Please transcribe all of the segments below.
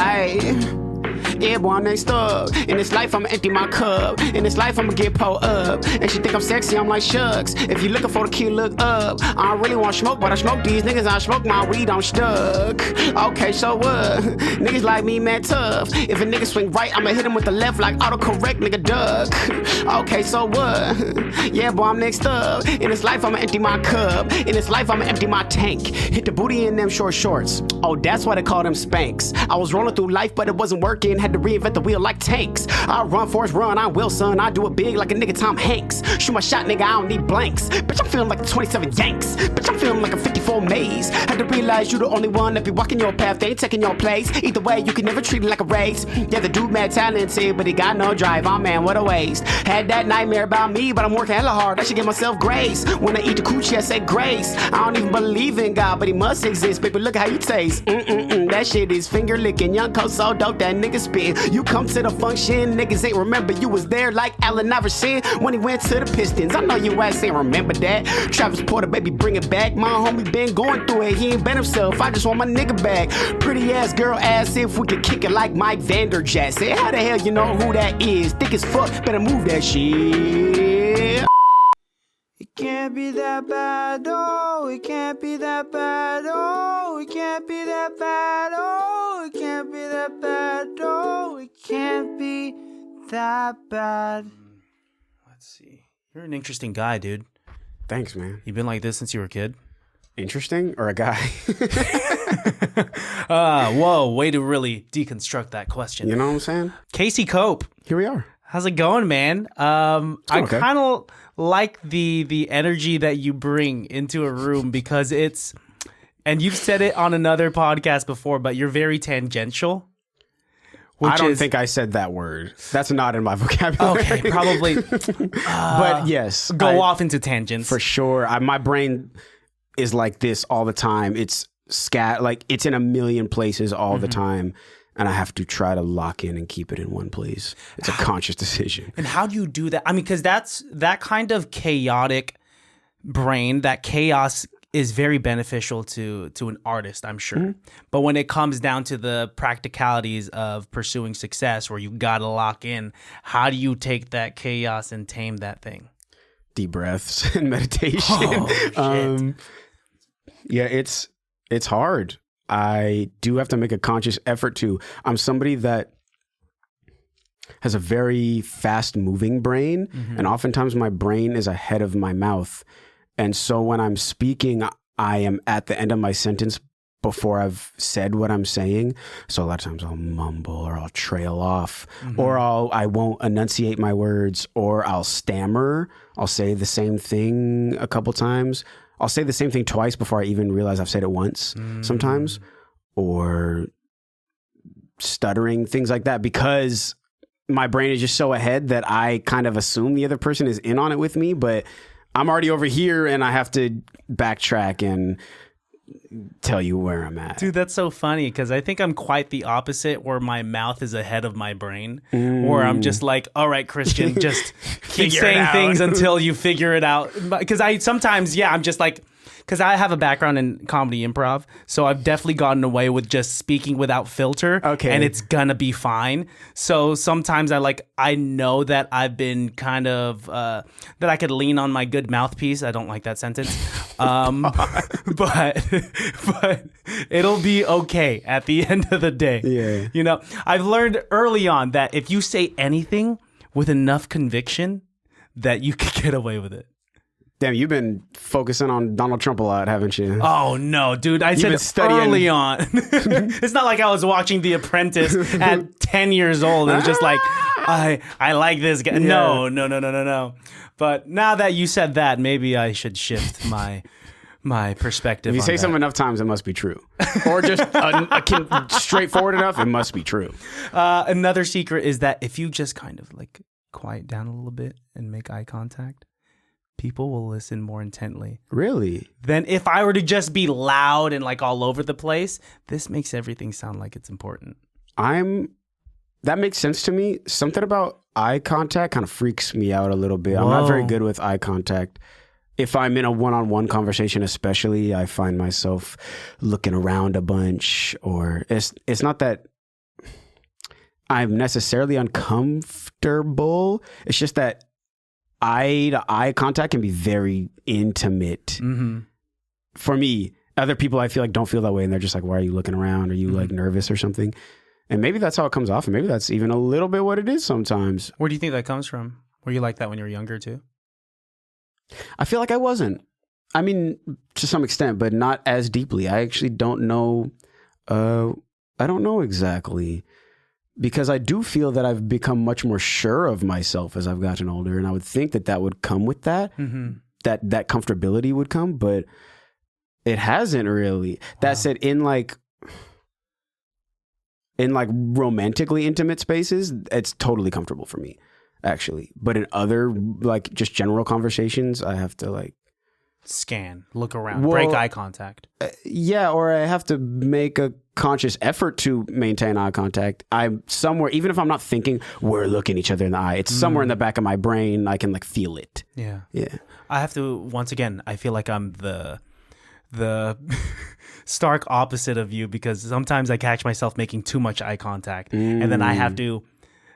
Aye. Yeah, boy, I'm next up. In this life, I'ma empty my cup. In this life, I'ma get pulled up. And she think I'm sexy, I'm like, shucks. If you looking for the kid, look up. I don't really want smoke, but I smoke these niggas. I smoke my weed, I'm stuck. Okay, so what? Niggas like me, man, tough. If a nigga swing right, I'ma hit him with the left like autocorrect, nigga, duck. Okay, so what? Yeah, boy, I'm next up. In this life, I'ma empty my cup. In this life, I'ma empty my tank. Hit the booty in them short shorts. Oh, that's why they call them Spanx. I was rolling through life, but it wasn't working. Had to reinvent the wheel like tanks. I run, Forrest run, I'm Wilson. I do it big like a nigga Tom Hanks. Shoot my shot, nigga, I don't need blanks. Bitch, I'm feeling like a 27 Yanks. Bitch, I'm feeling like a 54 Maze. Had to realize you the only one that be walking your path. They ain't taking your place. Either way, you can never treat it like a race. Yeah, the dude mad talented, but he got no drive. Oh man, what a waste. Had that nightmare about me, but I'm working hella hard. I should give myself grace. When I eat the coochie, I say grace. I don't even believe in God, but he must exist. Baby, look how you taste. That shit is finger licking. Young coat so dope, that nigga spit. You come to the function, niggas ain't remember you was there like Allen Iverson when he went to the Pistons. I know you ass ain't remember that. Travis Porter, baby, bring it back. My homie been going through it, he ain't been himself. I just want my nigga back. Pretty ass girl ass if we could kick it like Mike Vanderjagt. Say, how the hell you know who that is? Thick as fuck, better move that shit. It can't be that bad, oh, it can't be that bad, oh, it can't be that bad, oh, it can't be that bad, oh, it can't be that bad. Let's see. You're an interesting guy, dude. Thanks, man. You've been like this since you were a kid? Interesting or a guy? Whoa, way to really deconstruct that question. You know what I'm saying? Casey Qamp. Here we are. How's it going, man? I kind of like the energy that you bring into a room because it's, and you've said it on another podcast before, but you're very tangential. I don't think I said that word. That's not in my vocabulary. Okay, probably. But yes. Go off into tangents. For sure. My brain is like this all the time. It's it's in a million places all the time. And I have to try to lock in and keep it in one place. It's a conscious decision. And how do you do that? I mean, because that kind of chaotic brain, that chaos is very beneficial to an artist, I'm sure. But when it comes down to the practicalities of pursuing success where you got to lock in, how do you take that chaos and tame that thing? Deep breaths and meditation. Oh, shit. Yeah, it's hard. I do have to make a conscious effort to. I'm somebody that has a very fast moving brain, and oftentimes my brain is ahead of my mouth. And so when I'm speaking, I am at the end of my sentence before I've said what I'm saying. So a lot of times I'll mumble or I'll trail off or I won't enunciate my words or I'll stammer. I'll say the same thing a couple times. I'll say the same thing twice before I even realize I've said it once sometimes, or stuttering, things like that, because my brain is just so ahead that I kind of assume the other person is in on it with me, but I'm already over here and I have to backtrack and tell you where I'm at. Dude, that's so funny because I think I'm quite the opposite, where my mouth is ahead of my brain, where I'm just like, all right, Christian, just keep saying things until you figure it out. Because I'm just like, because I have a background in comedy improv, so I've definitely gotten away with just speaking without filter, and it's gonna be fine. So sometimes I know that I've been kind of that I could lean on my good mouthpiece. I don't like that sentence, but it'll be okay at the end of the day. Yeah, you know, I've learned early on that if you say anything with enough conviction, that you can get away with it. Damn, you've been focusing on Donald Trump a lot, haven't you? Oh, no, dude. I said early on. It's not like I was watching The Apprentice at 10 years old. It was just like, I like this guy. Yeah. No. But now that you said that, maybe I should shift my perspective. If you say something enough times, it must be true. Or just straightforward enough, it must be true. Another secret is that if you just kind of like quiet down a little bit and make eye contact, people will listen more intently. Really? Than if I were to just be loud and like all over the place. This makes everything sound like it's important. That makes sense to me. Something about eye contact kind of freaks me out a little bit. Whoa. I'm not very good with eye contact. If I'm in a one-on-one conversation, especially, I find myself looking around a bunch, or it's not that I'm necessarily uncomfortable. It's just that eye to eye contact can be very intimate. For me. Other people I feel like don't feel that way, and they're just like, why are you looking around? Are you like nervous or something? And maybe that's how it comes off, and maybe that's even a little bit what it is sometimes. Where do you think that comes from? Were you like that when you were younger too? I feel like I wasn't. I mean, to some extent, but not as deeply. I actually don't know. I don't know exactly, because I do feel that I've become much more sure of myself as I've gotten older, and I would think that that would come with that. That comfortability would come, but it hasn't really. That said, in like romantically intimate spaces, it's totally comfortable for me, actually. But in other like just general conversations, I have to like scan, look around, break eye contact. Yeah, or I have to make a conscious effort to maintain eye contact. I'm somewhere, even if I'm not thinking, we're looking each other in the eye. It's somewhere in the back of my brain. I can like feel it. Yeah. I have to, once again, I feel like I'm the stark opposite of you, because sometimes I catch myself making too much eye contact, and then I have to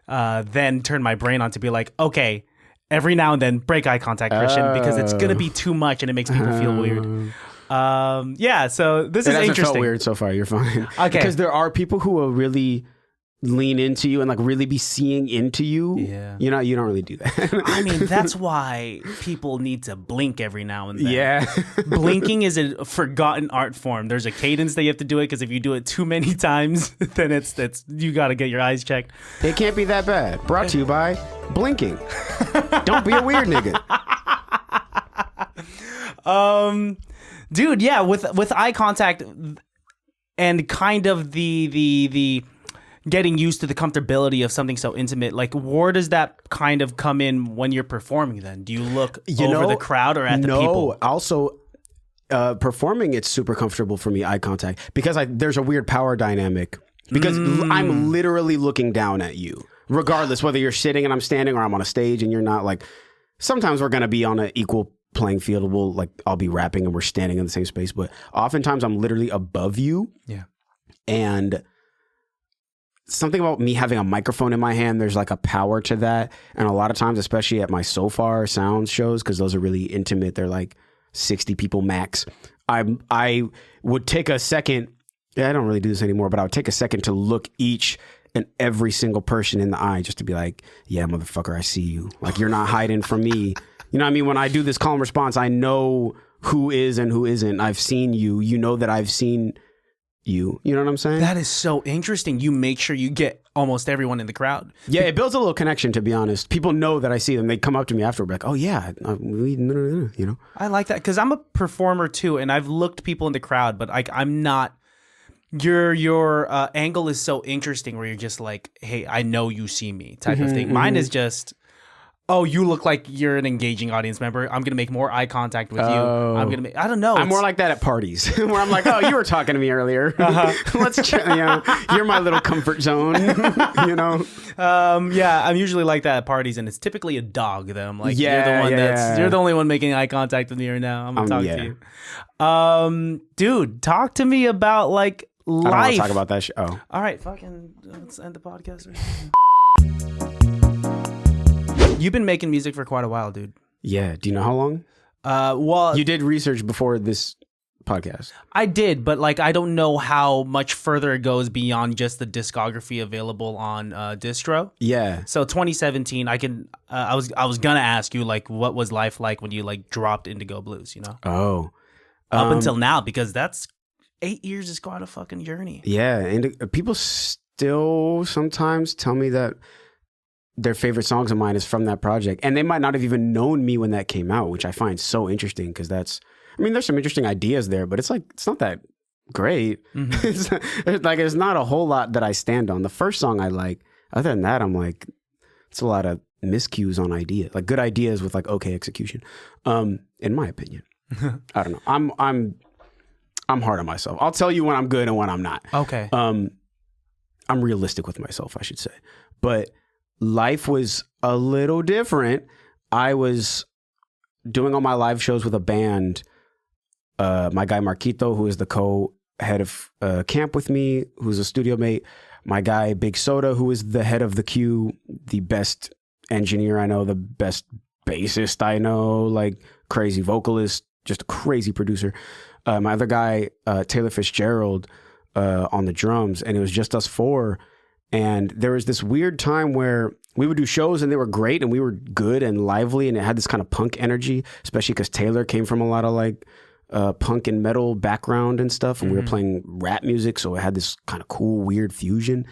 then turn my brain on to be like, okay, every now and then break eye contact, Christian, because it's gonna be too much and it makes people feel weird. So this is interesting. It hasn't felt weird so far. You're fine. Okay, because there are people who will really lean into you and like really be seeing into you. Yeah, you don't really do that. I mean, that's why people need to blink every now and then. Yeah. Blinking is a forgotten art form. There's a cadence that you have to do it, because if you do it too many times, then it's you got to get your eyes checked. It can't be that bad. Brought to you by blinking. Don't be a weird nigga. Dude, yeah, with eye contact and kind of the getting used to the comfortability of something so intimate, like where does that kind of come in when you're performing then? Do you look over the crowd or at the people? No, also performing, it's super comfortable for me, eye contact, because there's a weird power dynamic, because I'm literally looking down at you, regardless whether you're sitting and I'm standing or I'm on a stage and you're not. Like sometimes we're going to be on an equal playing field. I'll be rapping and we're standing in the same space, but oftentimes I'm literally above you. Yeah. And something about me having a microphone in my hand, there's like a power to that. And a lot of times, especially at my So Far Sound shows, because those are really intimate, they're like 60 people max, I would take a second. I don't really do this anymore, but I would take a second to look each and every single person in the eye, just to be like, yeah, motherfucker, I see you. Like, you're not hiding from me. You know what I mean? When I do this call and response, I know who is and who isn't. I've seen you. You know that I've seen you. You know what I'm saying? That is so interesting. You make sure you get almost everyone in the crowd. Yeah, it builds a little connection, to be honest. People know that I see them. They come up to me afterward, like, oh yeah, you know? I like that, because I'm a performer too, and I've looked people in the crowd, but I'm not. Your angle is so interesting, where you're just like, hey, I know you see me type of thing. Mine is just, oh, you look like you're an engaging audience member. I'm going to make more eye contact with you. I'm going to make, I don't know. I'm more like that at parties, where I'm like, oh, you were talking to me earlier. Let's chat. You know, you're my little comfort zone, you know? Yeah, I'm usually like that at parties, and it's typically a dog that I'm like, you're the one you're the only one making eye contact with me right now. I'm going to talk to you. Dude, talk to me about like life. I don't want to talk about that shit. Oh. All right, fucking let's end the podcast. You've been making music for quite a while, dude. Yeah. Do you know how long? Well, you did research before this podcast. I did, but like I don't know how much further it goes beyond just the discography available on Distro. Yeah. So 2017, I was gonna ask you like, what was life like when you like dropped Indigo Blues? You know? Oh. Up until now, because that's 8 years is quite a fucking journey. Yeah, and people still sometimes tell me that their favorite songs of mine is from that project, and they might not have even known me when that came out, which I find so interesting, because there's some interesting ideas there, but it's not that great. It's not a whole lot that I stand on. The first song I like. Other than that, I'm like, it's a lot of miscues on idea, like good ideas with like okay execution. In my opinion, I don't know. I'm hard on myself. I'll tell you when I'm good and when I'm not. Okay. I'm realistic with myself, I should say. But life was a little different. I was doing all my live shows with a band. My guy Marquito, who is the co-head of Qamp with me, who's a studio mate. my guy Big Soda, who is the head of the Q, the best engineer I know, the best bassist I know, like crazy vocalist, just a crazy producer. My other guy, Taylor Fitzgerald, on the drums, and it was just us four. And there was this weird time where we would do shows and they were great and we were good and lively and it had this kind of punk energy, especially because Taylor came from a lot of like punk and metal background and stuff, and we were playing rap music, so it had this kind of cool, weird fusion.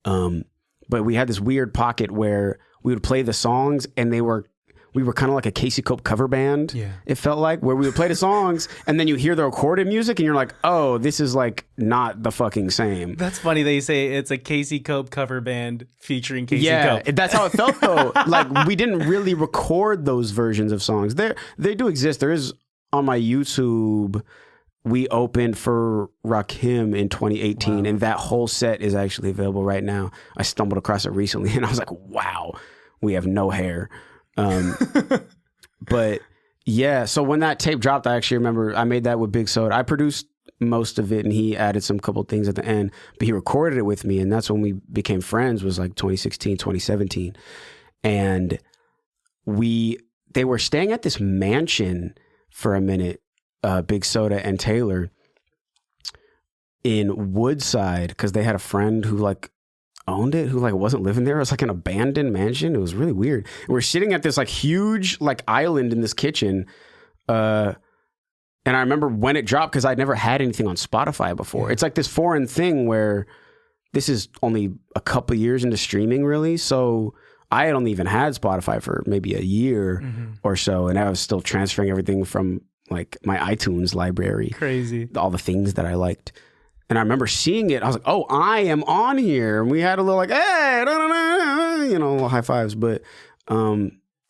But we had this weird pocket where we would play the songs and we were kind of like a Casey Cope cover band. Yeah. It felt like, where we would play the songs and then you hear the recorded music and you're like, oh, this is like not the fucking same. That's funny that you say it's a Casey Cope cover band featuring Casey Cope. Yeah, that's how it felt though. Like we didn't really record those versions of songs. They do exist. There is on my YouTube, we opened for Rakim in 2018, and that whole set is actually available right now. I stumbled across it recently and I was like, wow, we have no hair. But yeah, so when that tape dropped, I actually remember I made that with Big Soda. I produced most of it and he added some couple things at the end, but he recorded it with me, and that's when we became friends, was like 2016, 2017. And they were staying at this mansion for a minute, Big Soda and Taylor, in Woodside, because they had a friend who like owned it, who like wasn't living there. It was like an abandoned mansion. It was really weird. And we're sitting at this like huge like island in this kitchen. And I remember when it dropped, because I'd never had anything on Spotify before. It's like this foreign thing where this is only a couple years into streaming, really. So I had only even had Spotify for maybe a year or so. And I was still transferring everything from like my iTunes library. Crazy. All the things that I liked. And I remember seeing it. I was like, oh, I am on here. And we had a little like, hey, little high fives. But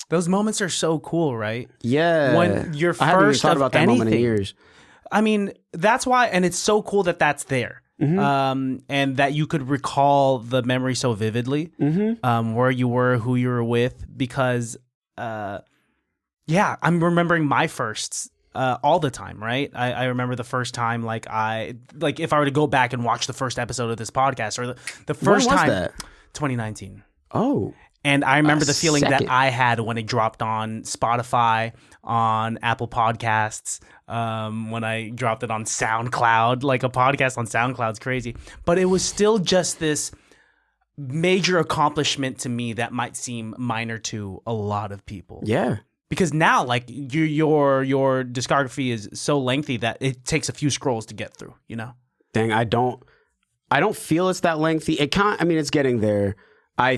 those moments are so cool, right? Yeah. When you're first I haven't even thought about that moment in years. I mean, that's why, and it's so cool that that's there. And that you could recall the memory so vividly, where you were, who you were with, because, I'm remembering my firsts all the time, right? I remember the first time, if I were to go back and watch the first episode of this podcast, or the first time, that? 2019. Oh. And I remember the feeling that I had when it dropped on Spotify, on Apple Podcasts, when I dropped it on SoundCloud. Like a podcast on SoundCloud's crazy. But it was still just this major accomplishment to me that might seem minor to a lot of people. Yeah. Because now, like, your discography is so lengthy that it takes a few scrolls to get through, you know? Dang, I don't feel it's that lengthy. It can't, I mean, it's getting there. I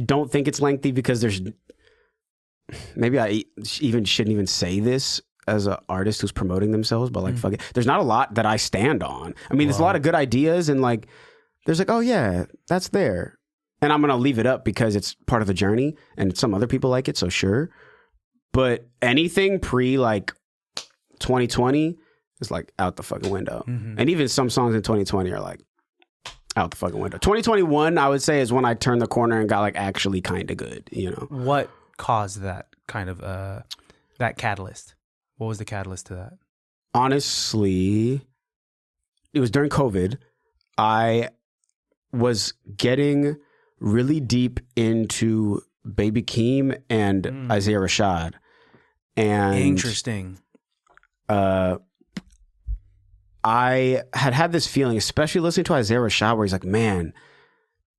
don't think it's lengthy because maybe I shouldn't even say this as an artist who's promoting themselves, but like, fuck it. There's not a lot that I stand on. I mean, there's a lot of good ideas, and like, there's like, oh yeah, that's there. And I'm going to leave it up because it's part of the journey and some other people like it. So sure. But anything pre like 2020 is like out the fucking window. And even some songs in 2020 are like out the fucking window. 2021, I would say, is when I turned the corner and got like actually kind of good, you know? What caused that kind of, that catalyst? What was the catalyst to that? Honestly, it was during COVID. I was getting really deep into Baby Keem and Isaiah Rashad. And interesting. I had this feeling, especially listening to Isaiah Rashad, where he's like, man,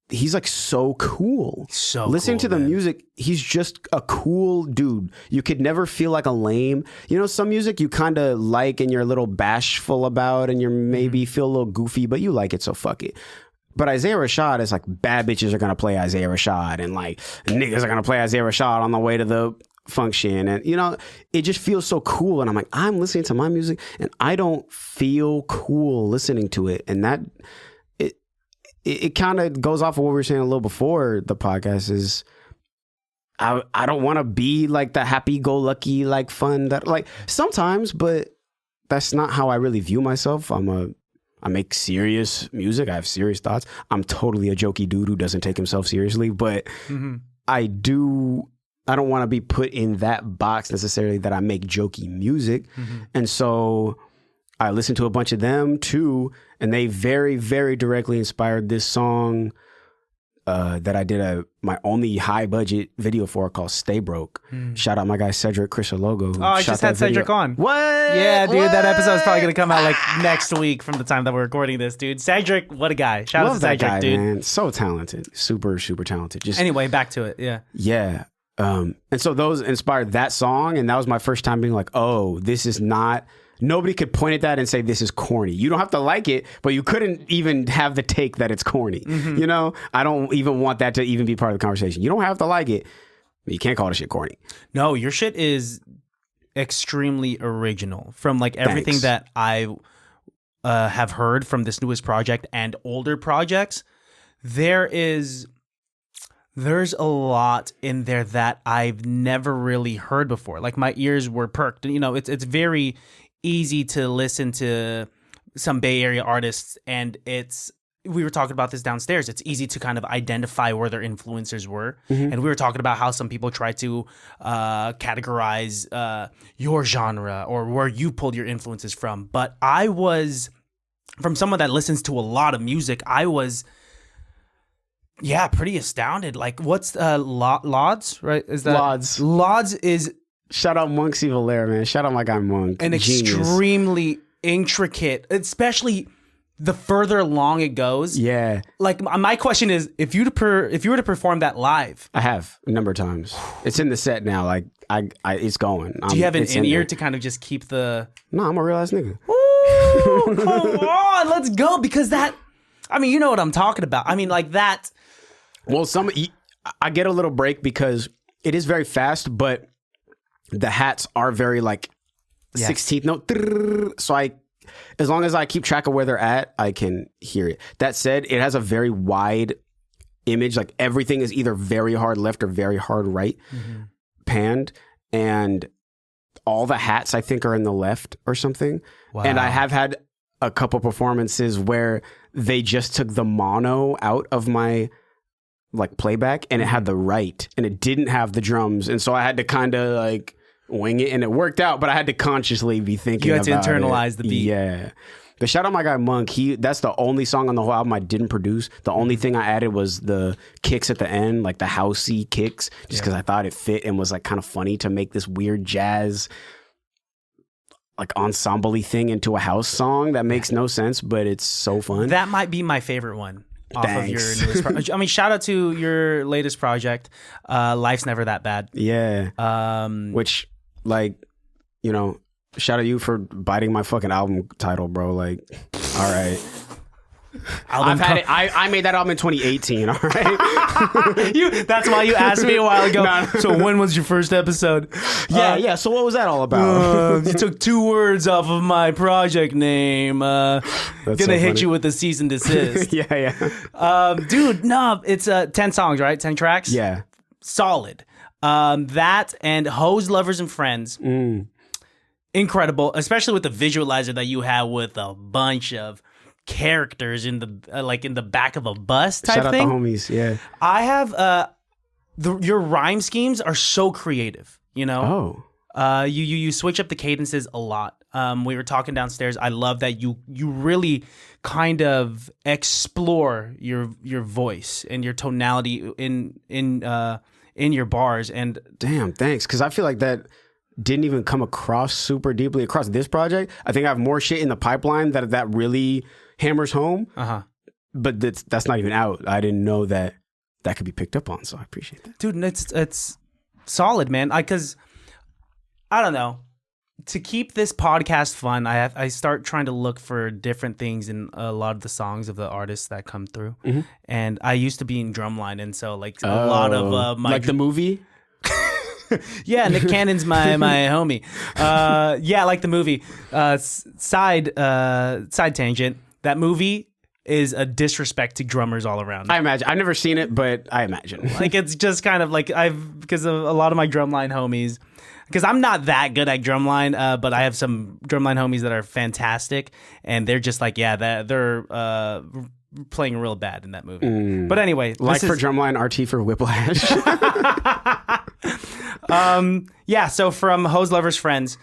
he's like so cool. So listening cool, to the music, he's just a cool dude. You could never feel like a lame. You know, some music you kind of like and you're a little bashful about and you maybe feel a little goofy, but you like it, so fuck it. But Isaiah Rashad is like, bad bitches are going to play Isaiah Rashad, and like niggas are going to play Isaiah Rashad on the way to the function. And, you know, it just feels so cool. And I'm like, I'm listening to my music and I don't feel cool listening to it. And that, it kind of goes off of what we were saying a little before the podcast is, I don't want to be like the happy-go-lucky, like fun that like sometimes, but that's not how I really view myself. I make serious music. I have serious thoughts. I'm totally a jokey dude who doesn't take himself seriously, but I don't want to be put in that box necessarily that I make jokey music. And so I listened to a bunch of them too, and they very, very directly inspired this song that I did my only high budget video for called Stay Broke. Shout out my guy Cedric Crisologo. Oh, I just had Cedric on. What? Yeah, dude, that episode is probably going to come out like next week from the time that we're recording this, dude. Cedric, what a guy. Shout out to Cedric, guy, dude. Man. So talented. Super, super talented. Just anyway, back to it. Yeah. Yeah. And so those inspired that song, and that was my first time being like, oh, this is not... Nobody could point at that and say this is corny. You don't have to like it, but you couldn't even have the take that it's corny. You know, I don't even want that to even be part of the conversation. You don't have to like it, but you can't call the shit corny. No, your shit is extremely original from like everything that I have heard from this newest project and older projects. There's a lot in there that I've never really heard before. Like my ears were perked. You know, it's very easy to listen to some Bay Area artists, and we were talking about this downstairs. It's easy to kind of identify where their influencers were. And we were talking about how some people try to categorize your genre or where you pulled your influences from. But I was, from someone that listens to a lot of music, I was, pretty astounded. Like, what's Lods, right? Is that Lods? Lods is... Shout out Monksy Valera, man. Shout out my guy Monk. An extremely intricate, especially the further along it goes. Yeah. Like my question is, if you were to perform that live, I have a number of times. It's in the set now. Like it's going. Do you have an in-ear to kind of just keep the? No, I'm a real ass nigga. Ooh, come on, let's go, because that. I mean, you know what I'm talking about. I mean, like that. Well, I get a little break because it is very fast, but the hats are very like 16th note. So as long as I keep track of where they're at, I can hear it. That said, it has a very wide image. Like everything is either very hard left or very hard right panned. And all the hats I think are in the left or something. Wow. And I have had a couple performances where they just took the mono out of my like playback and it had the right and it didn't have the drums. And so I had to kind of like wing it, and it worked out, but I had to consciously be thinking about it. You had to internalize the beat. Yeah. But shout out my guy Monk. That's the only song on the whole album I didn't produce. The only thing I added was the kicks at the end, like the housey kicks, just because I thought it fit and was like kind of funny to make this weird jazz like ensemble-y thing into a house song that makes no sense, but it's so fun. That might be my favorite one. Off Thanks. Of your newest project. I mean, shout out to your latest project, Life's Never That Bad. Yeah. Which, like, you know, shout out you for biting my fucking album title, bro. Like, all right. I made that album in 2018, all right? That's why you asked me a while ago. No. So when was your first episode? Yeah. So what was that all about? You took 2 words off of my project name. Gonna hit you with a cease and desist. Yeah. Dude, no, it's 10 songs, right? 10 tracks? Yeah. Solid. That and Hoes, Lovers, and Friends. Incredible, especially with the visualizer that you have with a bunch of characters in the like in the back of a bus type Shout out thing. the homies, yeah. I have your rhyme schemes are so creative, you know. You switch up the cadences a lot. We were talking downstairs. I love that you really kind of explore your voice and your tonality in your bars. And damn, thanks, because I feel like that didn't even come across super deeply across this project. I think I have more shit in the pipeline that really hammers home. But that's not even out. I didn't know that could be picked up on, so I appreciate that. Dude, it's solid, man. Because I don't know. To keep this podcast fun, I start trying to look for different things in a lot of the songs of the artists that come through. And I used to be in drumline, and so like a lot of my like the movie. Yeah, Nick Cannon's my homie. Yeah, like the movie. Side tangent. That movie is a disrespect to drummers all around. I imagine. I've never seen it, but I imagine. Like it's just kind of like because of a lot of my drumline homies. Because I'm not that good at drumline, but I have some drumline homies that are fantastic, and they're just like, yeah, they're playing real bad in that movie. But anyway, like for drumline, RT for Whiplash. Yeah, so from Hoes, Lovers, Friends,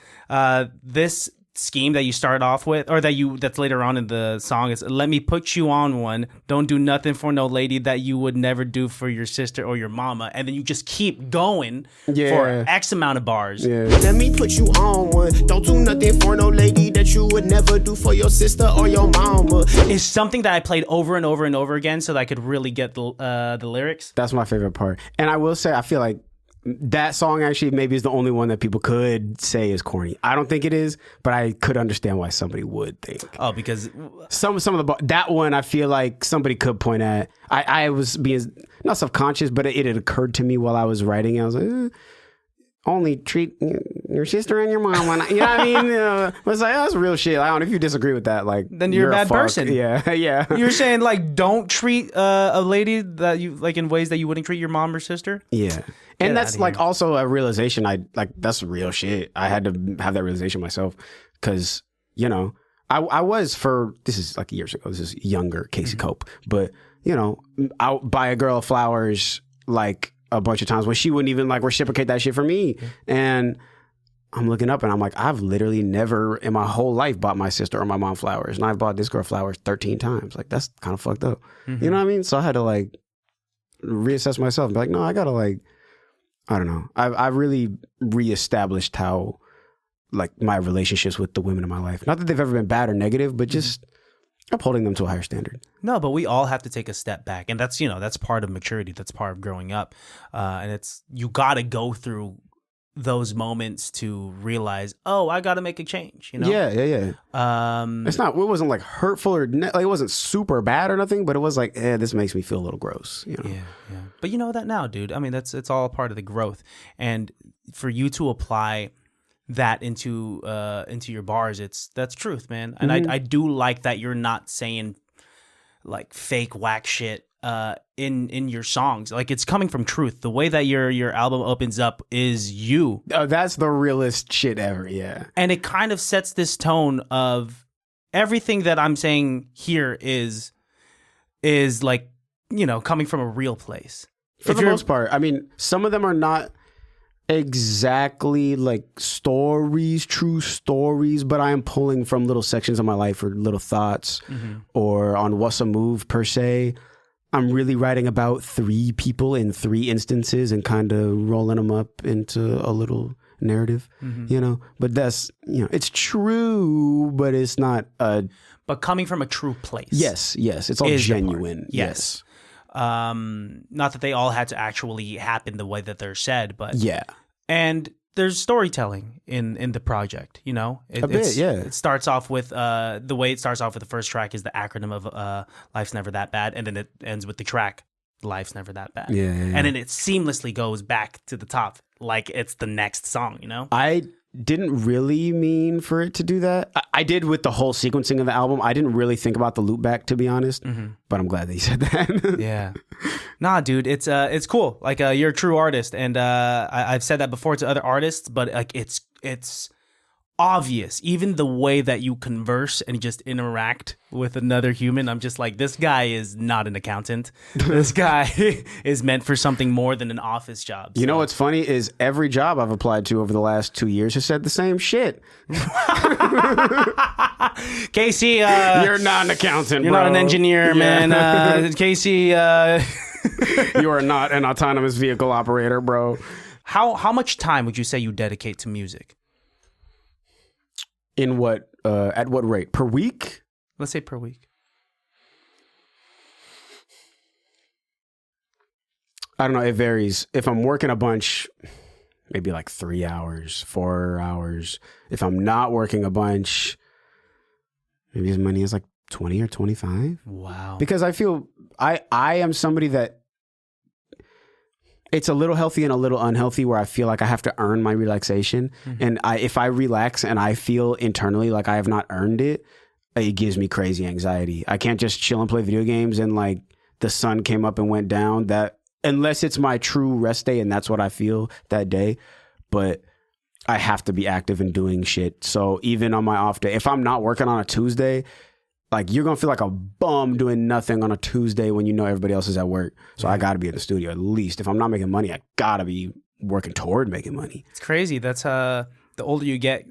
this scheme that you start off with, or that's later on in the song, is let me put you on one. Don't do nothing for no lady that you would never do for your sister or your mama. And then you just keep going for X amount of bars. Yeah. Let me put you on one. Don't do nothing for no lady that you would never do for your sister or your mama. Is something that I played over and over and over again so that I could really get the lyrics. That's my favorite part. And I will say, I feel like that song actually maybe is the only one that people could say is corny. I don't think it is, but I could understand why somebody would think. Oh, because some of that one I feel like somebody could point at. I was being not subconscious, but it had occurred to me while I was writing. I was like, only treat your sister and your mom. You know what I mean? It's like, that's real shit. I don't know if you disagree with that. Like, then you're a bad person. Yeah, yeah. You're saying like, don't treat a lady that you like in ways that you wouldn't treat your mom or sister. Yeah, and that's like also a realization. That's real shit. I had to have that realization myself because I was this is like years ago. This is younger Casey Cope, but I'll buy a girl flowers like a bunch of times when she wouldn't even like reciprocate that shit for me. And I'm looking up and I'm like, I've literally never in my whole life bought my sister or my mom flowers. And I've bought this girl flowers 13 times. Like, that's kind of fucked up. You know what I mean? So I had to like reassess myself and be like, no, I gotta like, I don't know. I really reestablished how like my relationships with the women in my life. Not that they've ever been bad or negative, but just upholding them to a higher standard. No, but we all have to take a step back, and that's that's part of maturity. That's part of growing up, and you got to go through those moments to realize, oh, I got to make a change. Yeah. It wasn't like hurtful or like it wasn't super bad or nothing, but it was like, this makes me feel a little gross. Yeah. But you know that now, dude. I mean, it's all part of the growth, and for you to apply that into your bars, that's truth, man. And I do like that you're not saying like fake whack shit in your songs. Like, it's coming from truth. The way that your album opens up is you. Oh, that's the realest shit ever. Yeah. And it kind of sets this tone of everything that I'm saying here is like, coming from a real place. For the most part. I mean, some of them are not exactly like true stories, but I am pulling from little sections of my life or little thoughts or on what's a move per se. I'm really writing about 3 people in 3 instances and kind of rolling them up into a little narrative, but that's, it's true, but it's not but coming from a true place. Yes. It's all genuine. Yes. Not that they all had to actually happen the way that they're said, but yeah. And there's storytelling in the project, It starts off with the way it starts off with the first track is the acronym of Life's Never That Bad, and then it ends with the track Life's Never That Bad. Yeah. And then it seamlessly goes back to the top like it's the next song, I didn't really mean for it to do that. I did with the whole sequencing of the album. I didn't really think about the loop back, to be honest, but I'm glad that you said that. Yeah. Nah, dude, it's cool. Like, you're a true artist, and I've said that before to other artists, but like it's obvious. Even the way that you converse and just interact with another human, I'm just like, this guy is not an accountant. This guy is meant for something more than an office job. You know what's funny is every job I've applied to over the last 2 years has said the same shit. Casey, you're not an accountant, you're bro. Not an engineer, man. Casey, you are not an autonomous vehicle operator, bro. How much time would you say you dedicate to music? In what? At what rate? Per week? Let's say per week. I don't know. It varies. If I'm working a bunch, maybe like 3 hours, 4 hours. If I'm not working a bunch, maybe as many as like 20 or 25. Wow. Because I feel I am somebody that it's a little healthy and a little unhealthy where I feel like I have to earn my relaxation. And if I relax and I feel internally like I have not earned it, it gives me crazy anxiety. I can't just chill and play video games and like the sun came up and went down, that unless it's my true rest day and that's what I feel that day. But I have to be active and doing shit. So even on my off day, if I'm not working on a Tuesday, like, you're going to feel like a bum doing nothing on a Tuesday when you know everybody else is at work. So I got to be in the studio at least. If I'm not making money, I got to be working toward making money. It's crazy. That's the older you get,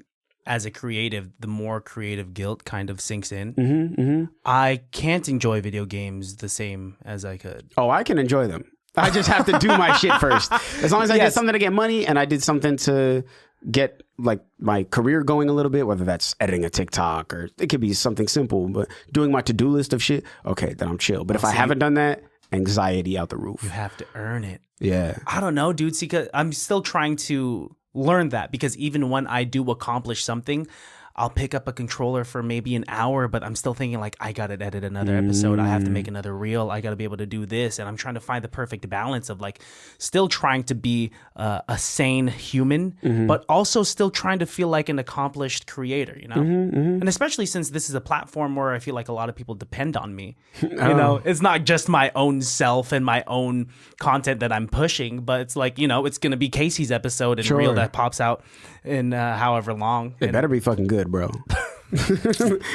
as a creative, the more creative guilt kind of sinks in. Mm-hmm. I can't enjoy video games the same as I could. Oh, I can enjoy them. I just have to do my shit first. As long as I did something to get money and I did something to get like my career going a little bit, whether that's editing a TikTok or it could be something simple, but doing my to-do list of shit, okay, then I'm chill. But if I haven't done that, anxiety out the roof. You have to earn it. Yeah. I don't know, dude. See, 'cause I'm still trying to learn that, because even when I do accomplish something, I'll pick up a controller for maybe an hour, but I'm still thinking like, I gotta edit another episode. I have to make another reel. I gotta be able to do this. And I'm trying to find the perfect balance of like still trying to be a sane human, but also still trying to feel like an accomplished creator, you know? And especially since this is a platform where I feel like a lot of people depend on me. You know, it's not just my own self and my own content that I'm pushing, but it's like, you know, it's gonna be Casey's episode and reel that pops out in however long. It better be fucking good, bro.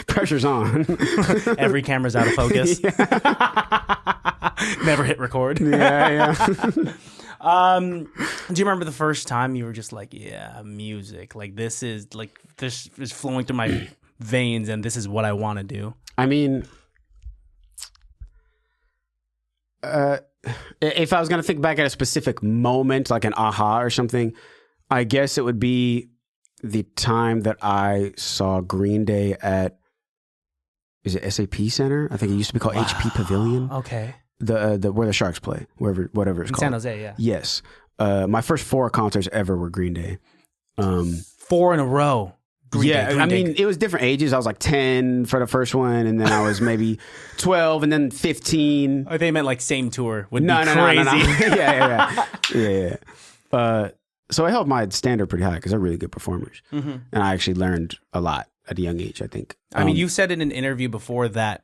Pressure's on. Every camera's out of focus. Never hit record. Yeah. Do you remember the first time you were just like, yeah, music, like this is flowing through my veins and this is what I want to do? I mean, if I was going to think back at a specific moment, like an aha or something, I guess it would be the time that I saw Green Day at, is it SAP Center? I think it used to be called HP Pavilion. Okay. The where the Sharks play, whatever it's called. San Jose, yeah. Yes. My first 4 concerts ever were Green Day. 4 in a row. Green Day. I mean, it was different ages. I was like 10 for the first one, and then I was maybe 12, and then 15. Oh, they meant like same tour. Would No. be crazy. Yeah. So I held my standard pretty high because they're really good performers, and I actually learned a lot at a young age, I think. I mean, you've said in an interview before that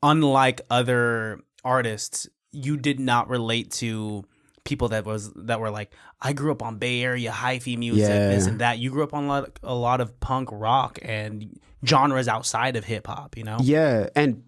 unlike other artists, you did not relate to people that were like, I grew up on Bay Area hyphy music, this and that. You grew up on a lot of punk rock and genres outside of hip hop, you know? Yeah, and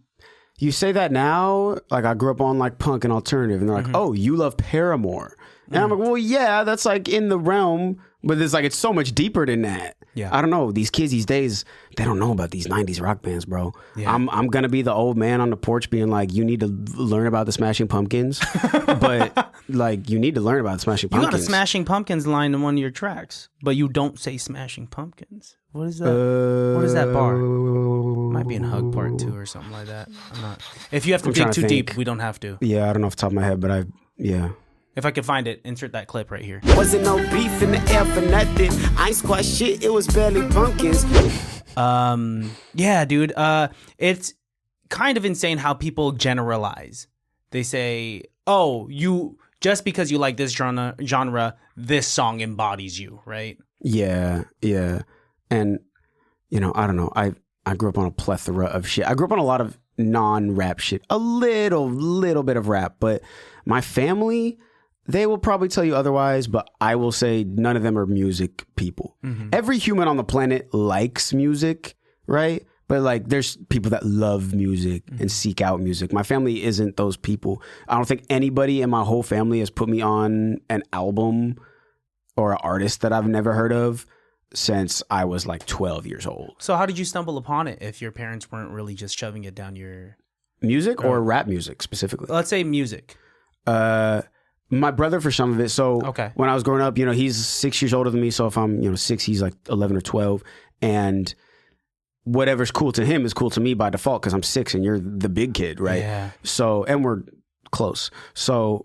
you say that now, like I grew up on like punk and alternative, and they're like, oh, you love Paramore. And I'm like, well, yeah, that's like in the realm, but it's like, it's so much deeper than that. Yeah. I don't know. These kids these days, they don't know about these 90s rock bands, bro. Yeah. I'm going to be the old man on the porch being like, you need to learn about the Smashing Pumpkins. But like, you need to learn about the Smashing You Pumpkins. got a Smashing Pumpkins line in one of your tracks, but you don't say Smashing Pumpkins. What is that? What is that bar? Might be in Hug Part 2 or something like that. I'm not. If you have to dig too deep, we don't have to. Yeah, I don't know off the top of my head, but yeah. If I could find it, insert that clip right here. Wasn't no beef in the air for nothing. I ain't squash shit, it was barely pumpkins. Yeah, dude. It's kind of insane how people generalize. They say, oh, you just because you like this genre, this song embodies you, right? Yeah. And, you know, I don't know. I grew up on a plethora of shit. I grew up on a lot of non-rap shit. A little bit of rap. But my family, they will probably tell you otherwise, but I will say none of them are music people. Every human on the planet likes music, right? But like, there's people that love music and seek out music. My family isn't those people. I don't think anybody in my whole family has put me on an album or an artist that I've never heard of since I was like 12 years old. So how did you stumble upon it if your parents weren't really just shoving it down your... Music or rap music specifically? Let's say music. My brother for some of it. So okay. When I was growing up, you know, he's 6 years older than me. So if I'm, 6, he's like 11 or 12. And whatever's cool to him is cool to me by default because I'm 6 and you're the big kid, right? Yeah. So, and we're close. So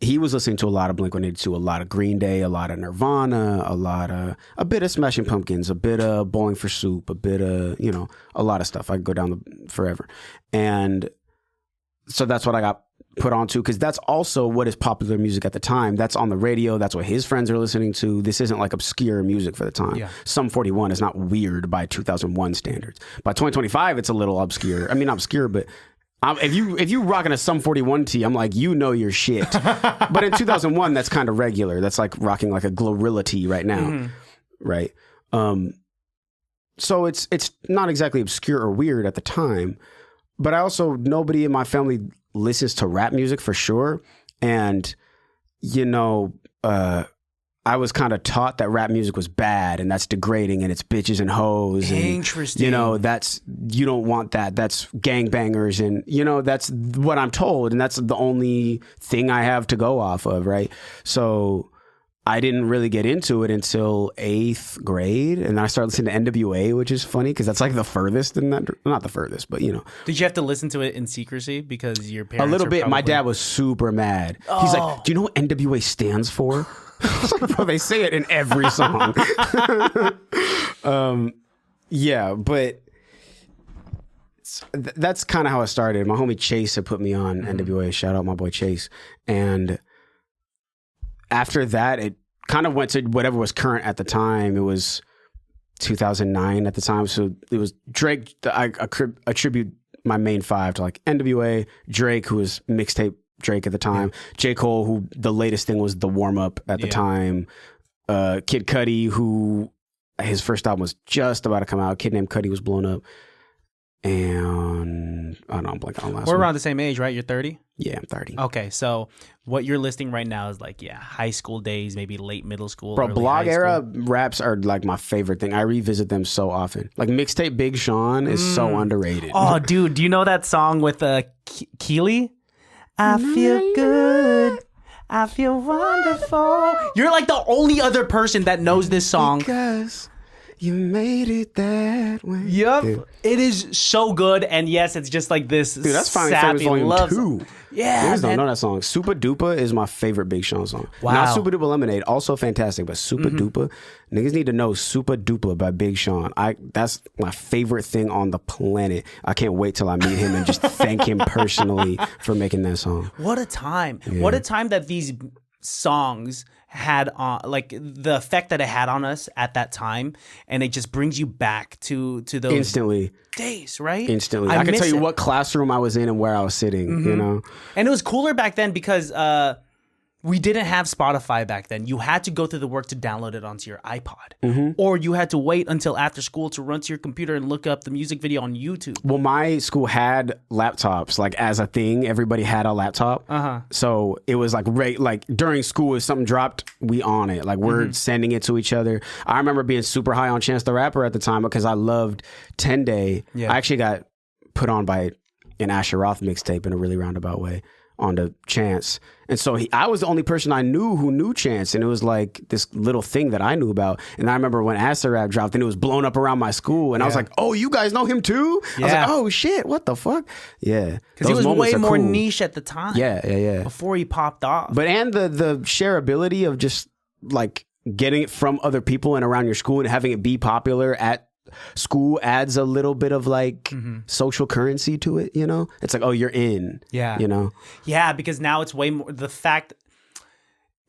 he was listening to a lot of Blink-182, a lot of Green Day, a lot of Nirvana, a bit of Smashing Pumpkins, a bit of Bowling for Soup, a bit of, a lot of stuff. I could go down forever. And so that's what I got put onto because that's also what is popular music at the time. That's on the radio. That's what his friends are listening to. This isn't like obscure music for the time. Yeah. Sum 41 is not weird by 2001 standards. By 2025, it's a little obscure. I mean, not obscure, but if you rocking a Sum 41 tee, I'm like, you know your shit. But in 2001, that's kind of regular. That's like rocking like a Glorilla tee right now, right? So it's not exactly obscure or weird at the time. But I also, nobody in my family listens to rap music for sure. And, I was kind of taught that rap music was bad and that's degrading and it's bitches and hoes. Interesting. And, you know, you don't want that. That's gangbangers. And, you know, that's what I'm told. And that's the only thing I have to go off of, right? So I didn't really get into it until 8th grade. And then I started listening to NWA, which is funny because that's like the furthest in that. Not the furthest, but, you know. Did you have to listen to it in secrecy because your parents A little bit. probably... My dad was super mad. He's like, do you know what NWA stands for? Bro, they say it in every song. Yeah, but that's kind of how it started. My homie Chase had put me on NWA. Shout out my boy Chase. And after that, it kind of went to whatever was current at the time. It was 2009 at the time. So it was Drake. I attribute my main five to like NWA, Drake, who was mixtape Drake at the time, J. Cole, who the latest thing was the warm up at the time, Kid Cudi, who his first album was just about to come out. Kid named Cudi was blown up, and I don't know, I'm blanking on last. We're one. around the same age, right? You're 30. Yeah, I'm 30. Okay, so what you're listing right now is like high school days, maybe late middle school. Bro, early blog high era school. raps are like my favorite thing. I revisit them so often. Like mixtape Big Sean is so underrated. Oh, dude, do you know that song with Keely? I feel good. I feel wonderful. You're like the only other person that knows this song. Because you made it that way. Yep. Dude. It is so good. And yes, it's just like this. Dude, that's Finally sappy Famous Volume love 2. Yeah. Niggas don't know that song. Super Duper is my favorite Big Sean song. Wow. Not Super Duper Lemonade, also fantastic, but Super Duper. Niggas need to know Super Duper by Big Sean. That's my favorite thing on the planet. I can't wait till I meet him and just thank him personally for making that song. What a time. Yeah. What a time that these songs had on, like the effect that it had on us at that time, and it just brings you back to those instantly days, right? Instantly. I can tell you what classroom I was in and where I was sitting, you know? And it was cooler back then because we didn't have Spotify back then. You had to go through the work to download it onto your iPod. Or you had to wait until after school to run to your computer and look up the music video on YouTube. Well, my school had laptops, like as a thing. Everybody had a laptop. So it was like during school, if something dropped, we on it. Like we're sending it to each other. I remember being super high on Chance the Rapper at the time because I loved 10 Day. Yeah. I actually got put on by an Asher Roth mixtape in a really roundabout way onto Chance. And so I was the only person I knew who knew Chance, and it was like this little thing that I knew about. And I remember when Acid Rap dropped and it was blown up around my school, and I was like, oh, you guys know him too? I was like, oh shit, what the fuck? Yeah. Because he was way more niche at the time. Yeah. Before he popped off. But and the shareability of just like getting it from other people and around your school and having it be popular at school adds a little bit of like social currency to it, you know? It's like, oh, you're in. Yeah. You know? Yeah, because now it's way more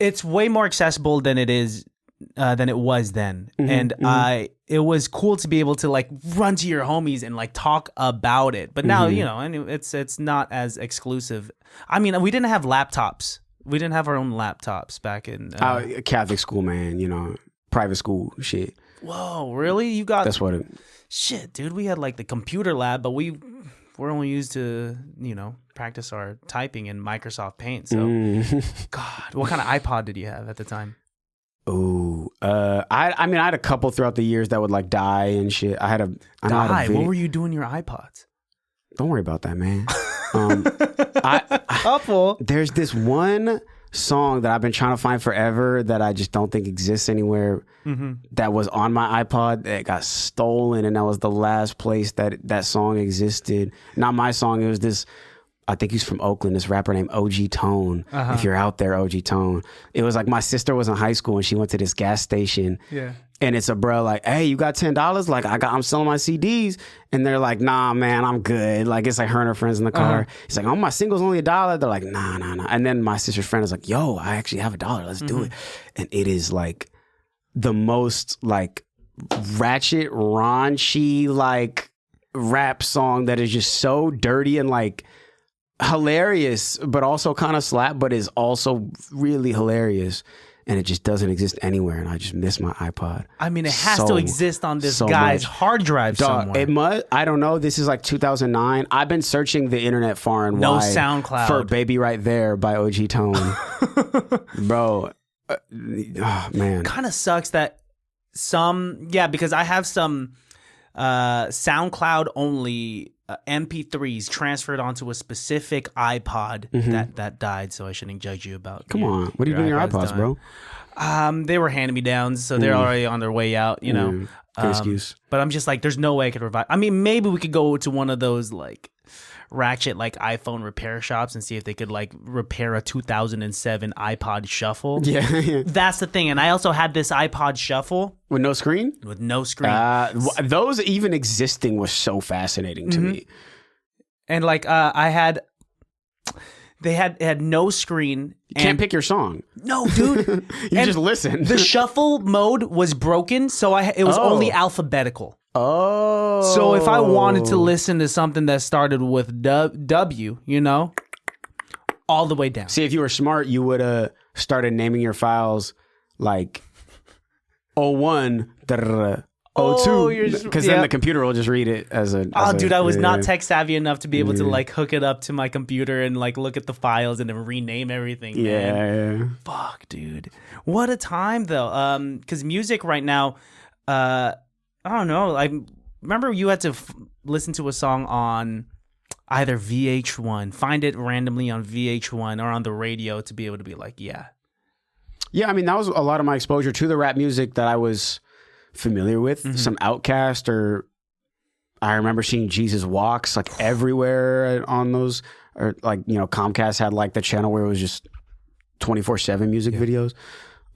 it's way more accessible than it was then. And it was cool to be able to like run to your homies and like talk about it. But now, you know, it's not as exclusive. I mean, we didn't have laptops. We didn't have our own laptops back in Catholic school, man, you know, private school shit. Whoa, really? You got... That's what it... Shit, dude, we had like the computer lab, but we're only used to, you know, practice our typing in Microsoft Paint. So, God, what kind of iPod did you have at the time? Oh, I mean, I had a couple throughout the years that would like die and shit. I had a... What were you doing your iPods? Don't worry about that, man. Couple. There's this one song that I've been trying to find forever that I just don't think exists anywhere. That was on my iPod that got stolen, and that was the last place that song existed. Not my song. It was this, I think he's from Oakland, this rapper named OG Tone. If you're out there, OG Tone. It was like my sister was in high school and she went to this gas station. Yeah. And it's a bro like, hey, you got $10? Like I'm selling my CDs. And they're like, nah, man, I'm good. Like it's like her and her friends in the car. He's like, oh, my single's only $1. They're like, nah. And then my sister's friend is like, yo, I actually have $1. Let's do it. And it is like the most like ratchet, raunchy, like rap song that is just so dirty and like hilarious, but also kind of slap, but is also really hilarious. And it just doesn't exist anywhere, and I just miss my iPod. I mean, it has to exist on this guy's hard drive somewhere. It must. I don't know. This is like 2009. I've been searching the internet far and wide. No SoundCloud for "Baby Right There" by OG Tone, bro. Oh man. Kind of sucks that because I have some SoundCloud only MP3s transferred onto a specific iPod that died, so I shouldn't judge you about. Come on, what are you doing your iPods, bro? They were hand-me-downs, so they're already on their way out. You know, good excuse. But I'm just like, there's no way I could revive. I mean, maybe we could go to one of those like ratchet like iPhone repair shops and see if they could like repair a 2007 iPod Shuffle. Yeah. That's the thing. And I also had this iPod Shuffle With no screen? with no screen. Those even existing was so fascinating to me. And like they had no screen. You can't pick your song. No, dude. You just listen. The shuffle mode was broken, so it was only alphabetical. Oh. So if I wanted to listen to something that started with W, you know, all the way down. See, if you were smart, you would have started naming your files like 01, 02, because then the computer will just read it as a. Dude, I was not tech savvy enough to be able to like hook it up to my computer and like look at the files and then rename everything. Man. Yeah. Fuck, dude. What a time though. Because music right now, I don't know. I remember you had to listen to a song on either VH1, find it randomly on VH1 or on the radio to be able to be like, yeah. Yeah, I mean, that was a lot of my exposure to the rap music that I was familiar with. Some Outkast, or I remember seeing Jesus Walks like everywhere on those, or like, you know, Comcast had like the channel where it was just 24/7 music videos.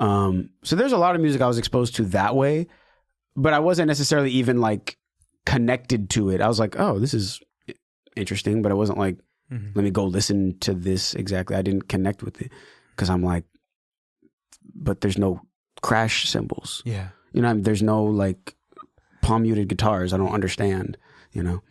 So there's a lot of music I was exposed to that way, but I wasn't necessarily even like connected to it. I was like, oh, this is interesting, but it wasn't like, let me go listen to this exactly. I didn't connect with it because I'm like, but there's no crash cymbals. Yeah. You know, I mean, there's no like palm muted guitars. I don't understand, you know.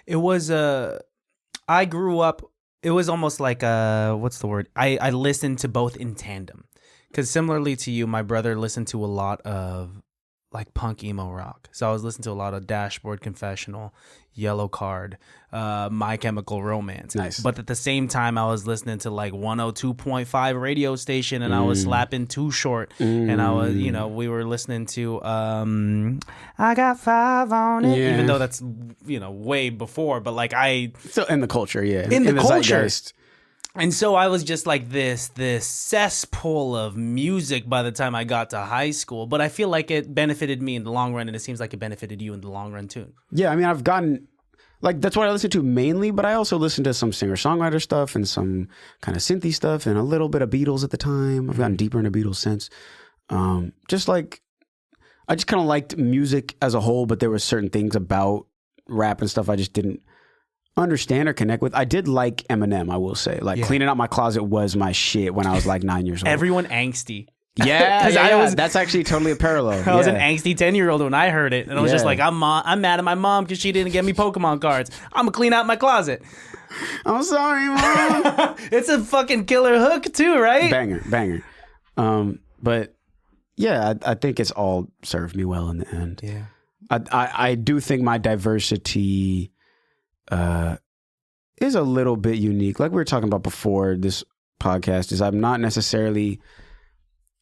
It was I grew up, it was almost like what's the word? I listened to both in tandem. Because similarly to you, my brother listened to a lot of like punk emo rock. So I was listening to a lot of Dashboard Confessional, Yellow Card, My Chemical Romance. Nice. But at the same time, I was listening to like 102.5 radio station, and I was slapping Too Short, and I was, you know, we were listening to I Got 5 on It, even though that's, you know, way before. But like So in the culture, yeah. In the culture. zeitgeist. And so I was just like this cesspool of music by the time I got to high school. But I feel like it benefited me in the long run, and it seems like it benefited you in the long run too. Yeah, I mean, I've gotten, like, that's what I listen to mainly, but I also listen to some singer-songwriter stuff and some kind of synthy stuff and a little bit of Beatles at the time. I've gotten deeper into Beatles since. Just like, I just kind of liked music as a whole, but there were certain things about rap and stuff I just didn't understand or connect with. I did like Eminem, I will say. Like, cleaning out my closet was my shit when I was like 9 years old. Everyone angsty. Yeah, that's actually totally a parallel. I was an angsty 10-year-old when I heard it, and I was just like, I'm mad at my mom because she didn't get me Pokemon cards. I'm gonna clean out my closet. I'm sorry, Mom. It's a fucking killer hook too, right? Banger. But yeah, I think it's all served me well in the end. Yeah. I do think my diversity is a little bit unique. Like we were talking about before this podcast, is I'm not necessarily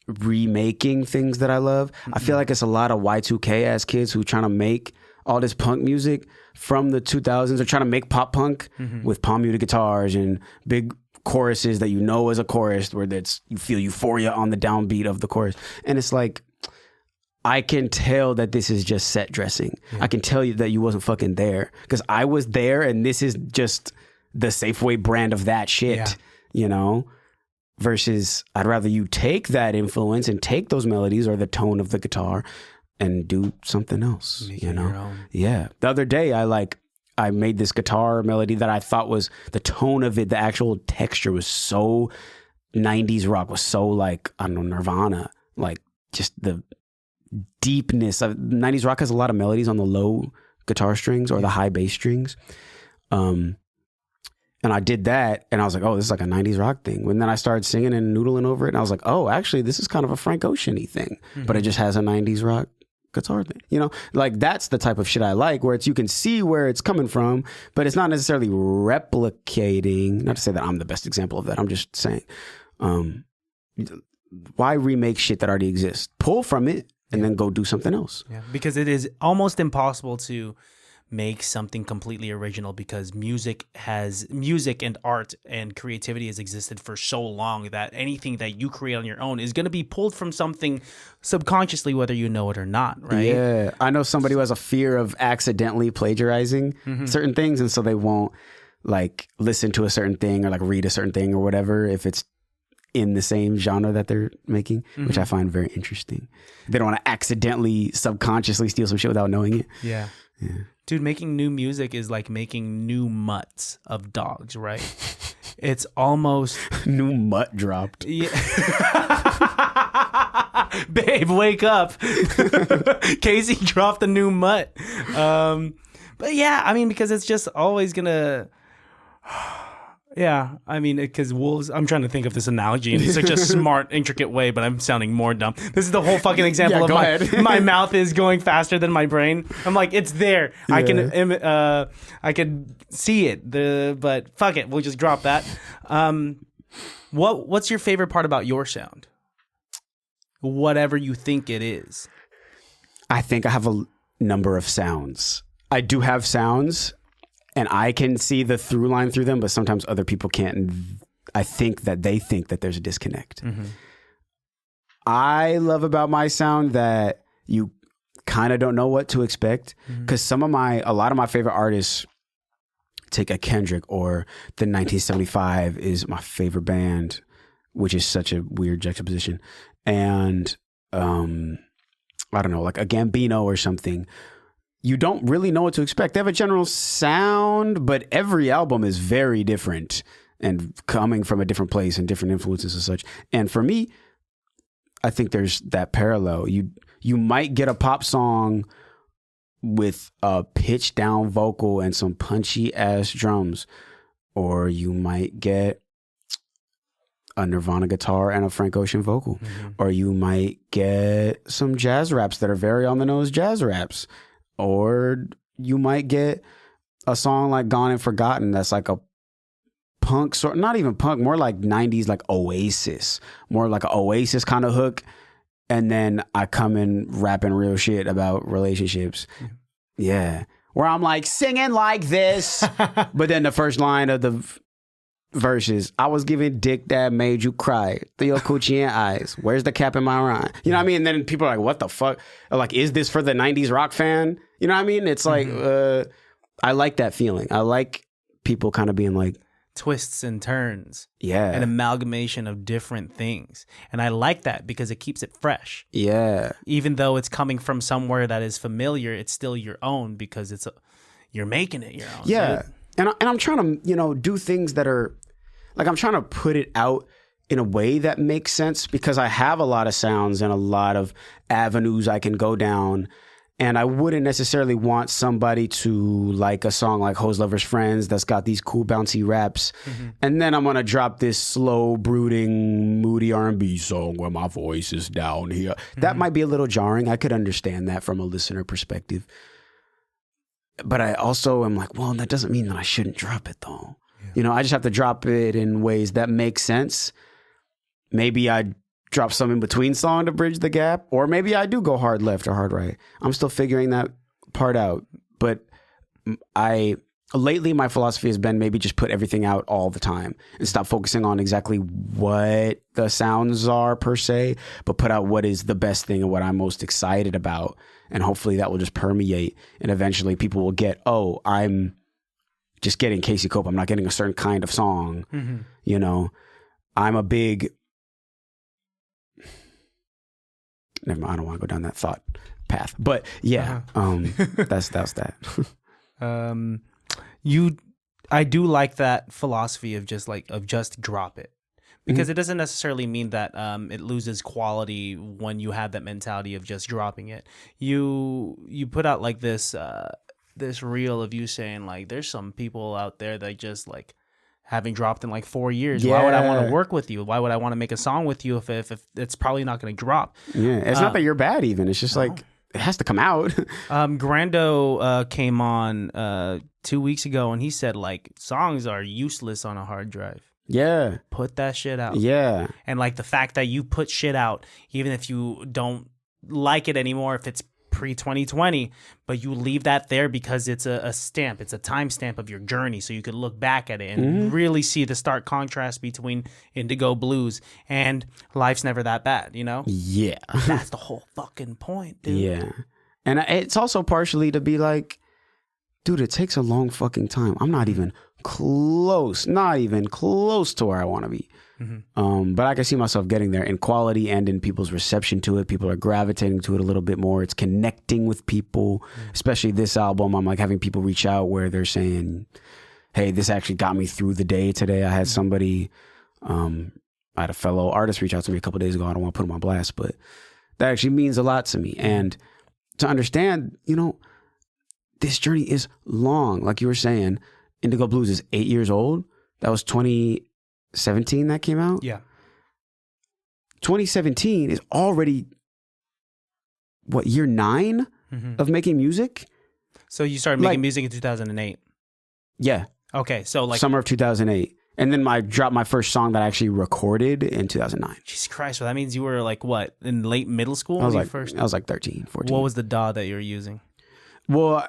remaking things that I love. I feel like it's a lot of Y2K ass kids who trying to make all this punk music from the 2000s. They're trying to make pop punk with palm muted guitars and big choruses that you know as a chorus, where that's, you feel euphoria on the downbeat of the chorus. And it's like, I can tell that this is just set dressing. I can tell you that you wasn't fucking there, because I was there, and this is just the Safeway brand of that shit, you know? Versus, I'd rather you take that influence and take those melodies or the tone of the guitar and do something else, you know? Yeah. The other day, I made this guitar melody that I thought was, the tone of it, the actual texture was so 90s rock, was so like, I don't know, Nirvana, like just the deepness of 90s rock has a lot of melodies on the low guitar strings or the high bass strings. And I did that, and I was like, oh, this is like a 90s rock thing. And then I started singing and noodling over it, and I was like, oh, actually, this is kind of a Frank Ocean-y thing, but it just has a 90s rock guitar thing. You know, like that's the type of shit I like, where it's, you can see where it's coming from, but it's not necessarily replicating. Not to say that I'm the best example of that. I'm just saying, why remake shit that already exists? Pull from it and then go do something else. Yeah, because it is almost impossible to make something completely original, because music and art and creativity has existed for so long that anything that you create on your own is going to be pulled from something subconsciously, whether you know it or not, right? Yeah. I know somebody who has a fear of accidentally plagiarizing certain things, and so they won't like listen to a certain thing or like read a certain thing or whatever if it's in the same genre that they're making, which I find very interesting. They don't want to accidentally subconsciously steal some shit without knowing it. Yeah. Dude, making new music is like making new mutts of dogs, right? It's almost new mutt dropped. Yeah. Babe, wake up. Casey dropped a new mutt. But yeah, I mean, because it's just always gonna. Yeah, I mean, because wolves, I'm trying to think of this analogy in such a smart, intricate way, but I'm sounding more dumb. This is the whole fucking example of my mouth is going faster than my brain. I'm like, it's there. Yeah. I can see it. But fuck it, we'll just drop that. What's your favorite part about your sound? Whatever you think it is. I think I have a number of sounds. I do have sounds, and I can see the through line through them, but sometimes other people can't. And I think that they think that there's a disconnect. I love about my sound that you kind of don't know what to expect, because a lot of my favorite artists, take a Kendrick or the 1975 is my favorite band, which is such a weird juxtaposition. And I don't know, like a Gambino or something. You don't really know what to expect. They have a general sound, but every album is very different and coming from a different place and different influences and such. And for me, I think there's that parallel. You might get a pop song with a pitched down vocal and some punchy ass drums, or you might get a Nirvana guitar and a Frank Ocean vocal, or you might get some jazz raps that are very on the nose jazz raps. Or you might get a song like Gone and Forgotten that's like a punk sort, not even punk, more like 90s, like Oasis, more like an Oasis kind of hook. And then I come in rapping real shit about relationships. Yeah. Where I'm like singing like this. But then the first line of the verses, I was giving dick that made you cry through your coochie and eyes. Where's the cap in my rhyme? You know what I mean? And then people are like, what the fuck? Like, is this for the 90s rock fan? You know what I mean? It's like, I like that feeling. I like people kind of being like, twists and turns. Yeah. An amalgamation of different things. And I like that because it keeps it fresh. Yeah. Even though it's coming from somewhere that is familiar, it's still your own because you're making it your own. Yeah. Right? And I'm trying to, do things that are, like, I'm trying to put it out in a way that makes sense, because I have a lot of sounds and a lot of avenues I can go down. And I wouldn't necessarily want somebody to like a song like Hoes Lovers Friends that's got these cool bouncy raps. And then I'm going to drop this slow, brooding, moody R&B song where my voice is down here. That might be a little jarring. I could understand that from a listener perspective. But I also am like, well, that doesn't mean that I shouldn't drop it though. Yeah. I just have to drop it in ways that make sense. Maybe I drop some in between song to bridge the gap, or maybe I do go hard left or hard right. I'm still figuring that part out. But lately my philosophy has been maybe just put everything out all the time and stop focusing on exactly what the sounds are per se, but put out what is the best thing and what I'm most excited about. And hopefully that will just permeate, and eventually people will get, oh, I'm just getting Casey Cope. I'm not getting a certain kind of song. I'm a big, never mind, I don't want to go down that thought path, but yeah, that's that. I do like that philosophy of just drop it, because it doesn't necessarily mean that it loses quality when you have that mentality of just dropping it. You put out like this reel of you saying like, there's some people out there that just like having dropped in like 4 years. Yeah. Why would I want to work with you? Why would I want to make a song with you if it's probably not going to drop? Yeah, it's not that you're bad even. It's just like, it has to come out. Grando came on 2 weeks ago, and he said like songs are useless on a hard drive. Yeah. Put that shit out. Yeah. And like the fact that you put shit out, even if you don't like it anymore, if it's pre-2020, but you leave that there because it's a stamp. It's a timestamp of your journey. So you could look back at it and really see the stark contrast between Indigo Blues and Life's Never That Bad, you know? Yeah. That's the whole fucking point, dude. Yeah. And it's also partially to be like, dude, it takes a long fucking time. I'm not even close to where I want to be. But I can see myself getting there in quality and in people's reception to it. People are gravitating to it a little bit more. It's connecting with people, especially this album. I'm like having people reach out where they're saying, hey, this actually got me through the day today. I had somebody, I had a fellow artist reach out to me a couple of days ago. I don't want to put him on blast, but that actually means a lot to me. And to understand, you know, this journey is long. Like you were saying, Indigo Blues is 8 years old. That was 2017 that came out. Yeah. 2017 is already, what, year 9 of making music? So you started making music in 2008. Yeah. Okay, so like summer of 2008. And then I dropped my first song that I actually recorded in 2009. Jesus Christ, so that means you were like what, in late middle school? I was like 13, 14. What was the DAW that you were using? Well,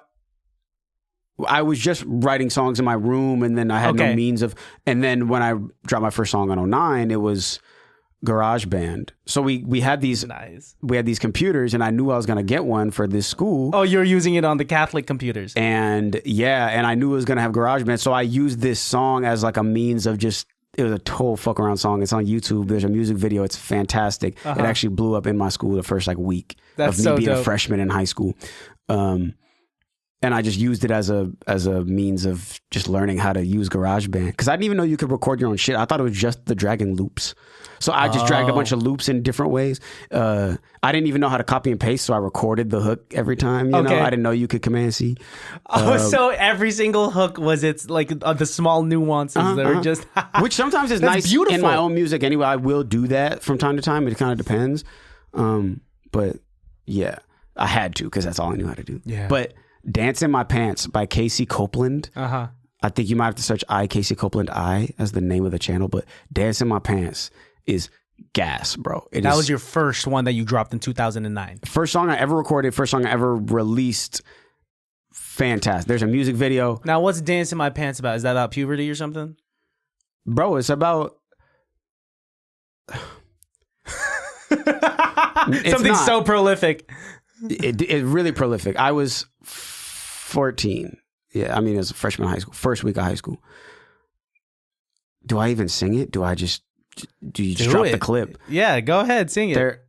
I was just writing songs in my room, and then I had no means of. And then when I dropped my first song in 2009, it was GarageBand. So we had these computers, and I knew I was gonna get one for this school. Oh, you're using it on the Catholic computers. And yeah, and I knew it was gonna have GarageBand, so I used this song as like a means of just. It was a total fuck around song. It's on YouTube. There's a music video. It's fantastic. It actually blew up in my school the first like week of me being a freshman in high school. And I just used it as a means of just learning how to use GarageBand. Because I didn't even know you could record your own shit. I thought it was just the dragging loops. So I just dragged a bunch of loops in different ways. I didn't even know how to copy and paste, so I recorded the hook every time. You know, I didn't know you could Command C. So every single hook was the small nuances that are just which sometimes is nice beautiful. In my own music. Anyway, I will do that from time to time. It kind of depends. But yeah, I had to because that's all I knew how to do. Yeah, but. Dance in My Pants by Casey Copeland. I think you might have to search Casey Copeland as the name of the channel, but Dance in My Pants is gas, bro. That was your first one that you dropped in 2009. First song I ever recorded, first song I ever released. Fantastic. There's a music video. Now, what's Dance in My Pants about? Is that about puberty or something? Bro, it's about... Something so prolific. It's really prolific. I was 14. Yeah, I mean, it was a freshman in high school. First week of high school. Do I even sing it? Do you just drop the clip? Yeah, go ahead, sing it.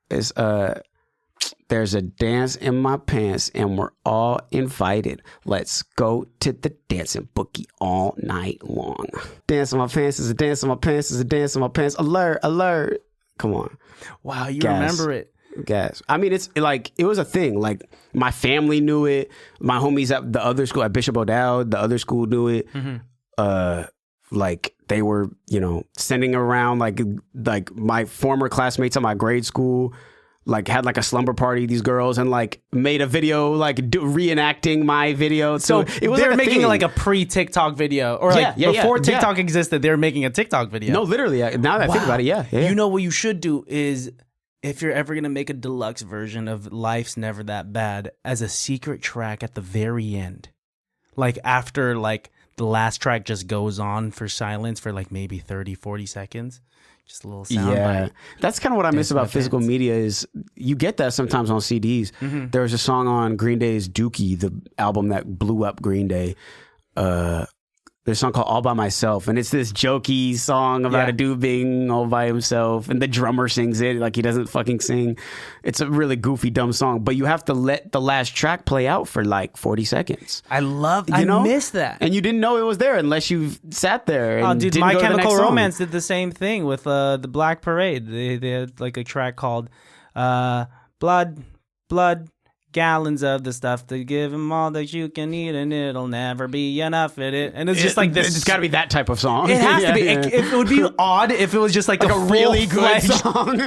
There's a dance in my pants and we're all invited. Let's go to the dancing boogie all night long. Dance in my pants is a dance in my pants is a dance in my pants. Alert, alert. Come on. Wow, you remember it. Gas. I mean, it's like, it was a thing. Like, my family knew it. My homies at the other school, at Bishop O'Dowd, the other school knew it. Like, they were, you know, sending around, like my former classmates at my grade school, like, had like a slumber party, these girls, and like made a video, like reenacting my video. So it was they're like making like a pre-TikTok video, or before TikTok existed, they were making a TikTok video. No, literally. Now that I think about it, yeah. You know what you should do is, if you're ever going to make a deluxe version of Life's Never That Bad, as a secret track at the very end, like after like the last track just goes on for silence for like maybe 30, 40 seconds, just a little sound bite. That's kind of what I miss about physical media is you get that sometimes on CDs. There was a song on Green Day's Dookie, the album that blew up Green Day. There's a song called All By Myself, and it's this jokey song about a dude being all by himself, and the drummer sings it like he doesn't fucking sing. It's a really goofy, dumb song, but you have to let the last track play out for like 40 seconds. I miss that. And you didn't know it was there unless you sat there. And dude, My Chemical Romance did the same thing with the Black Parade. They had like a track called Blood, gallons of the stuff to give them all that you can eat, and it'll never be enough of it. And it's just like this. It's got to be that type of song. It has to be. It would be odd if it was just like a really good song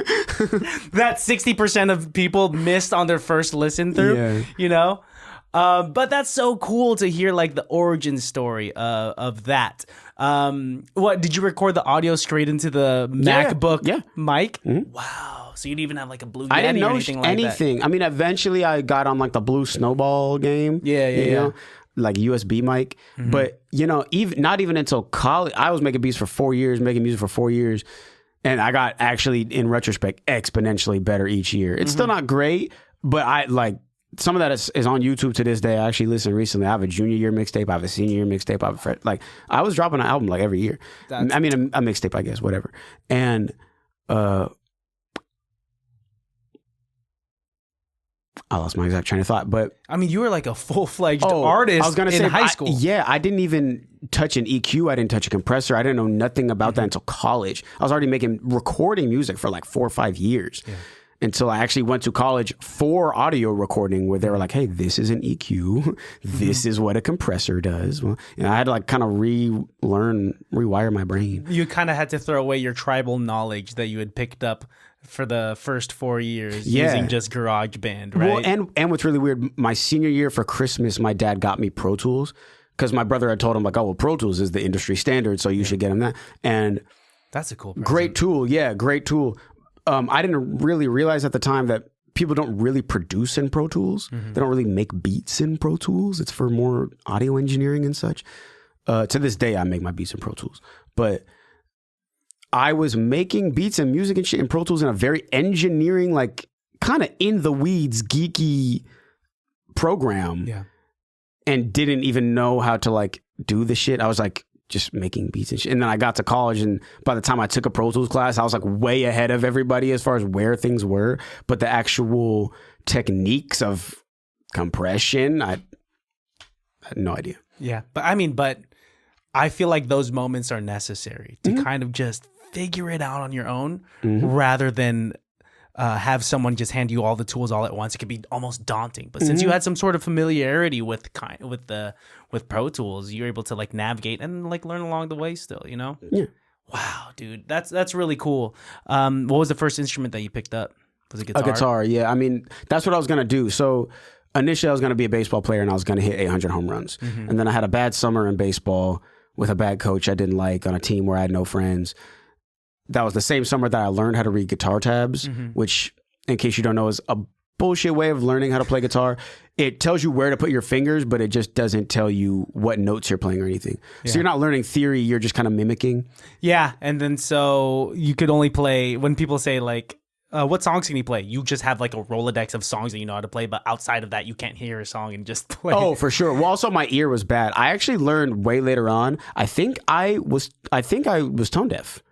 that 60% of people missed on their first listen through. You know. But that's so cool to hear like the origin story of that. What did you record the audio straight into the MacBook mic? Mm-hmm. Wow. So you didn't even have like a Blue Yeti I didn't know or anything like that. I mean, eventually I got on like the Blue Snowball game. You know, like USB mic. Mm-hmm. But you know, not even until college, I was making beats for 4 years, making music for 4 years. And I got actually, in retrospect, exponentially better each year. It's still not great, but I like some of that is on YouTube to this day. I actually listened recently. I have a junior year mixtape. I have a senior year mixtape. I was dropping an album like every year. I mean, a mixtape, I guess, whatever. And I lost my exact train of thought, but I mean, you were like a full-fledged artist I was gonna say, high school. I didn't even touch an EQ. I didn't touch a compressor. I didn't know nothing about that until college. I was already recording music for like 4 or 5 years until I actually went to college for audio recording, where they were like, "Hey, this is an EQ. This is what a compressor does." Well, and I had to like kind of rewire my brain. You kind of had to throw away your tribal knowledge that you had picked up for the first 4 years using just GarageBand, right? Well, and what's really weird, my senior year for Christmas, my dad got me Pro Tools because my brother had told him like, "Oh, well, Pro Tools is the industry standard, so you should get him that." And that's a cool present. Great tool. Yeah, great tool. I didn't really realize at the time that people don't really produce in Pro Tools. They don't really make beats in Pro Tools. It's for more audio engineering and such. To this day, I make my beats in Pro Tools, but I was making beats and music and shit in Pro Tools in a very engineering, like kind of in the weeds, geeky program. Yeah. And didn't even know how to like do the shit. I was like just making beats and shit. And then I got to college, and by the time I took a Pro Tools class, I was like way ahead of everybody as far as where things were. But the actual techniques of compression, I had no idea. Yeah. But I feel like those moments are necessary to kind of just figure it out on your own rather than have someone just hand you all the tools all at once. It could be almost daunting. But since you had some sort of familiarity with Pro Tools, you're able to like navigate and like learn along the way still, you know? Yeah. Wow, dude. That's really cool. What was the first instrument that you picked up? Was it guitar? A guitar, yeah. I mean, that's what I was going to do. So initially I was going to be a baseball player, and I was going to hit 800 home runs. And then I had a bad summer in baseball with a bad coach I didn't like on a team where I had no friends. That was the same summer that I learned how to read guitar tabs, which, in case you don't know, is a bullshit way of learning how to play guitar. It tells you where to put your fingers, but it just doesn't tell you what notes you're playing or anything. Yeah. So you're not learning theory, you're just kind of mimicking. Yeah, and then so you could only play, when people say like, what songs can you play? You just have like a Rolodex of songs that you know how to play, but outside of that, you can't hear a song and just play. Oh, for sure. Well, also my ear was bad. I actually learned way later on. I think I was tone deaf.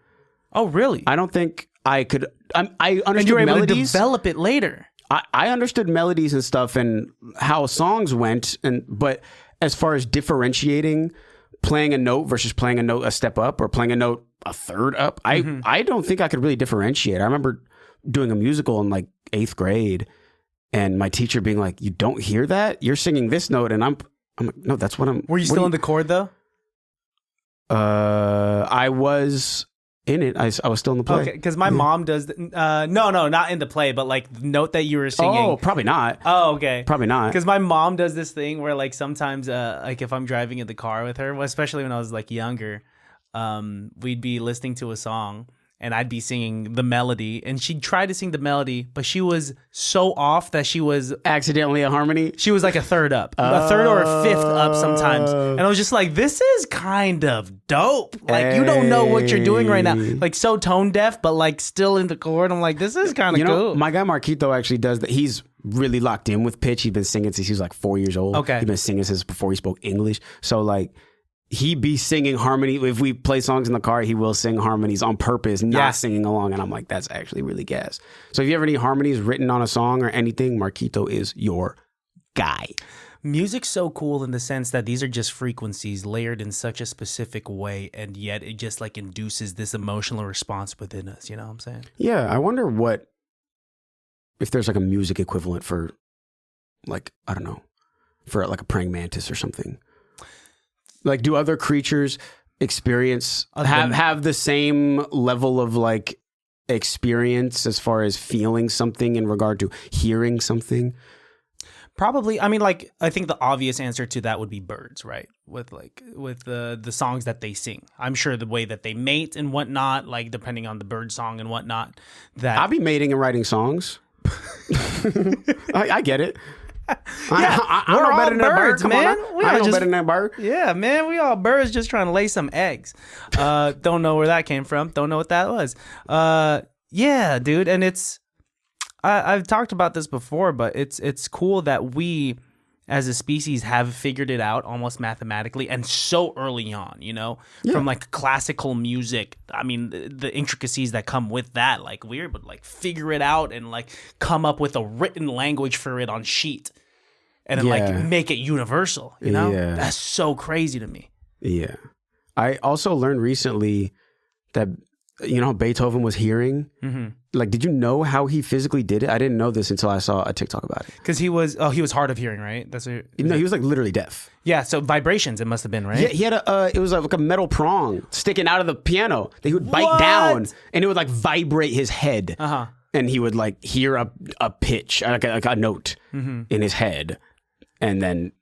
Oh, really? I don't think I could. I understood and you were able melodies. to develop it later. I understood melodies and stuff and how songs went, but as far as differentiating playing a note versus playing a note a step up or playing a note a third up, I don't think I could really differentiate. I remember doing a musical in like 8th grade, and my teacher being like, "You don't hear that? You're singing this note," and I'm like, "No, that's what I'm." Were you still in the chord though? I was in it. I was still in the play. Okay, because my mom does. No, not in the play, but like the note that you were singing. Oh, probably not. Oh, okay. Probably not. Because my mom does this thing where like sometimes, like if I'm driving in the car with her, especially when I was like younger, we'd be listening to a song and I'd be singing the melody, and she'd try to sing the melody, but she was so off that she was accidentally a harmony. She was like a third up, a third or a fifth up sometimes. And I was just like, this is kind of dope. Like, you don't know what you're doing right now. Like, so tone deaf, but like still in the chord. I'm like, this is kind of cool. My guy Marquito actually does that. He's really locked in with pitch. He's been singing since he was like 4 years old. Okay. He's been singing since before he spoke English. So like, he be singing harmony. If we play songs in the car, he will sing harmonies on purpose, not singing along. And I'm like, that's actually really gas. So if you ever need harmonies written on a song or anything, Marquito is your guy. Music's so cool in the sense that these are just frequencies layered in such a specific way, and yet it just like induces this emotional response within us. You know what I'm saying? Yeah, I wonder if there's like a music equivalent for, like, I don't know, for like a praying mantis or something. Like, do other creatures experience have the same level of like experience as far as feeling something in regard to hearing something? Probably. I mean, like, I think the obvious answer to that would be birds, right? With the songs that they sing. I'm sure the way that they mate and whatnot, like depending on the bird song and whatnot. That I'll be mating and writing songs. I get it. Yeah, I'm we're no all better than a bird, birds, come man. on now. We I are ain't no just- better than a bird. Yeah, man, we all birds just trying to lay some eggs. Don't know where that came from. Don't know what that was. Yeah, dude, and I've talked about this before, but it's cool that we as a species have figured it out almost mathematically and so early on, you know, from like classical music. I mean, the intricacies that come with that, like we're able to like figure it out and like come up with a written language for it on sheet and then like make it universal, you know? Yeah. That's so crazy to me. Yeah. I also learned recently that, you know, Beethoven was hearing. Mm-hmm. Like, did you know how he physically did it? I didn't know this until I saw a TikTok about it. Because he was hard of hearing, right? No, he was like literally deaf. Yeah, so vibrations it must have been, right? Yeah, he had it was like a metal prong sticking out of the piano that he would bite What? down, and it would like vibrate his head. Uh-huh. And he would like hear a pitch, like a note in his head, and then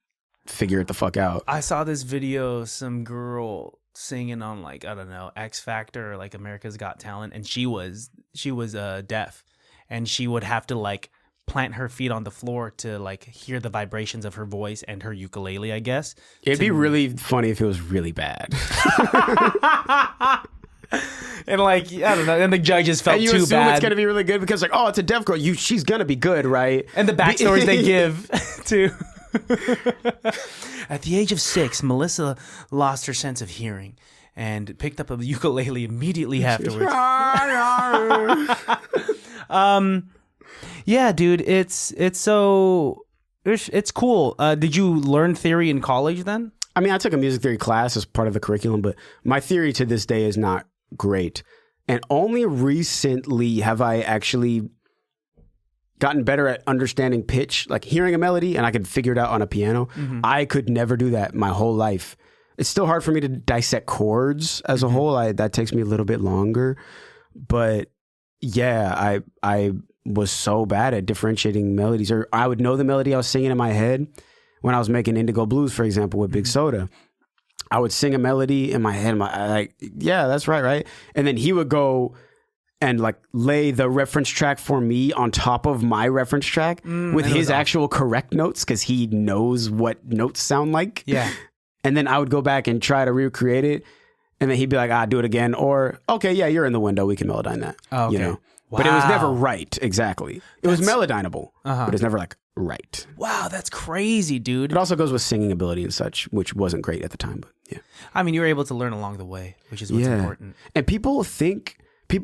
figure it the fuck out. I saw this video, some girl singing on like, I don't know, X Factor or like America's Got Talent, and she was deaf, and she would have to like plant her feet on the floor to like hear the vibrations of her voice and her ukulele, I guess. It'd be really funny if it was really bad. And like, I don't know, and the judges felt And you too assume bad. it's gonna be really good because like, oh, it's a deaf girl. She's gonna be good, right? And the backstories they give to. At the age of 6, Melissa lost her sense of hearing and picked up a ukulele immediately afterwards. Yeah, dude, it's cool. Did you learn theory in college then? I mean, I took a music theory class as part of the curriculum, but my theory to this day is not great. And only recently have I actually gotten better at understanding pitch, like hearing a melody, and I could figure it out on a piano. Mm-hmm. I could never do that my whole life. It's still hard for me to dissect chords as a whole. That takes me a little bit longer. But yeah, I was so bad at differentiating melodies. Or I would know the melody I was singing in my head when I was making Indigo Blues, for example, with Big Soda. I would sing a melody in my head. Like, yeah, that's right. And then he would go and like lay the reference track for me on top of my reference track with his actual correct notes because he knows what notes sound like. Yeah. And then I would go back and try to recreate it. And then he'd be like, do it again. Or, okay, yeah, you're in the window. We can melodyne that. Oh, okay. You know? But it was Wow. never right, exactly. It was melodynable, but it's never like right. Wow, that's crazy, dude. It also goes with singing ability and such, which wasn't great at the time. But yeah. I mean, you were able to learn along the way, which is what's important. And people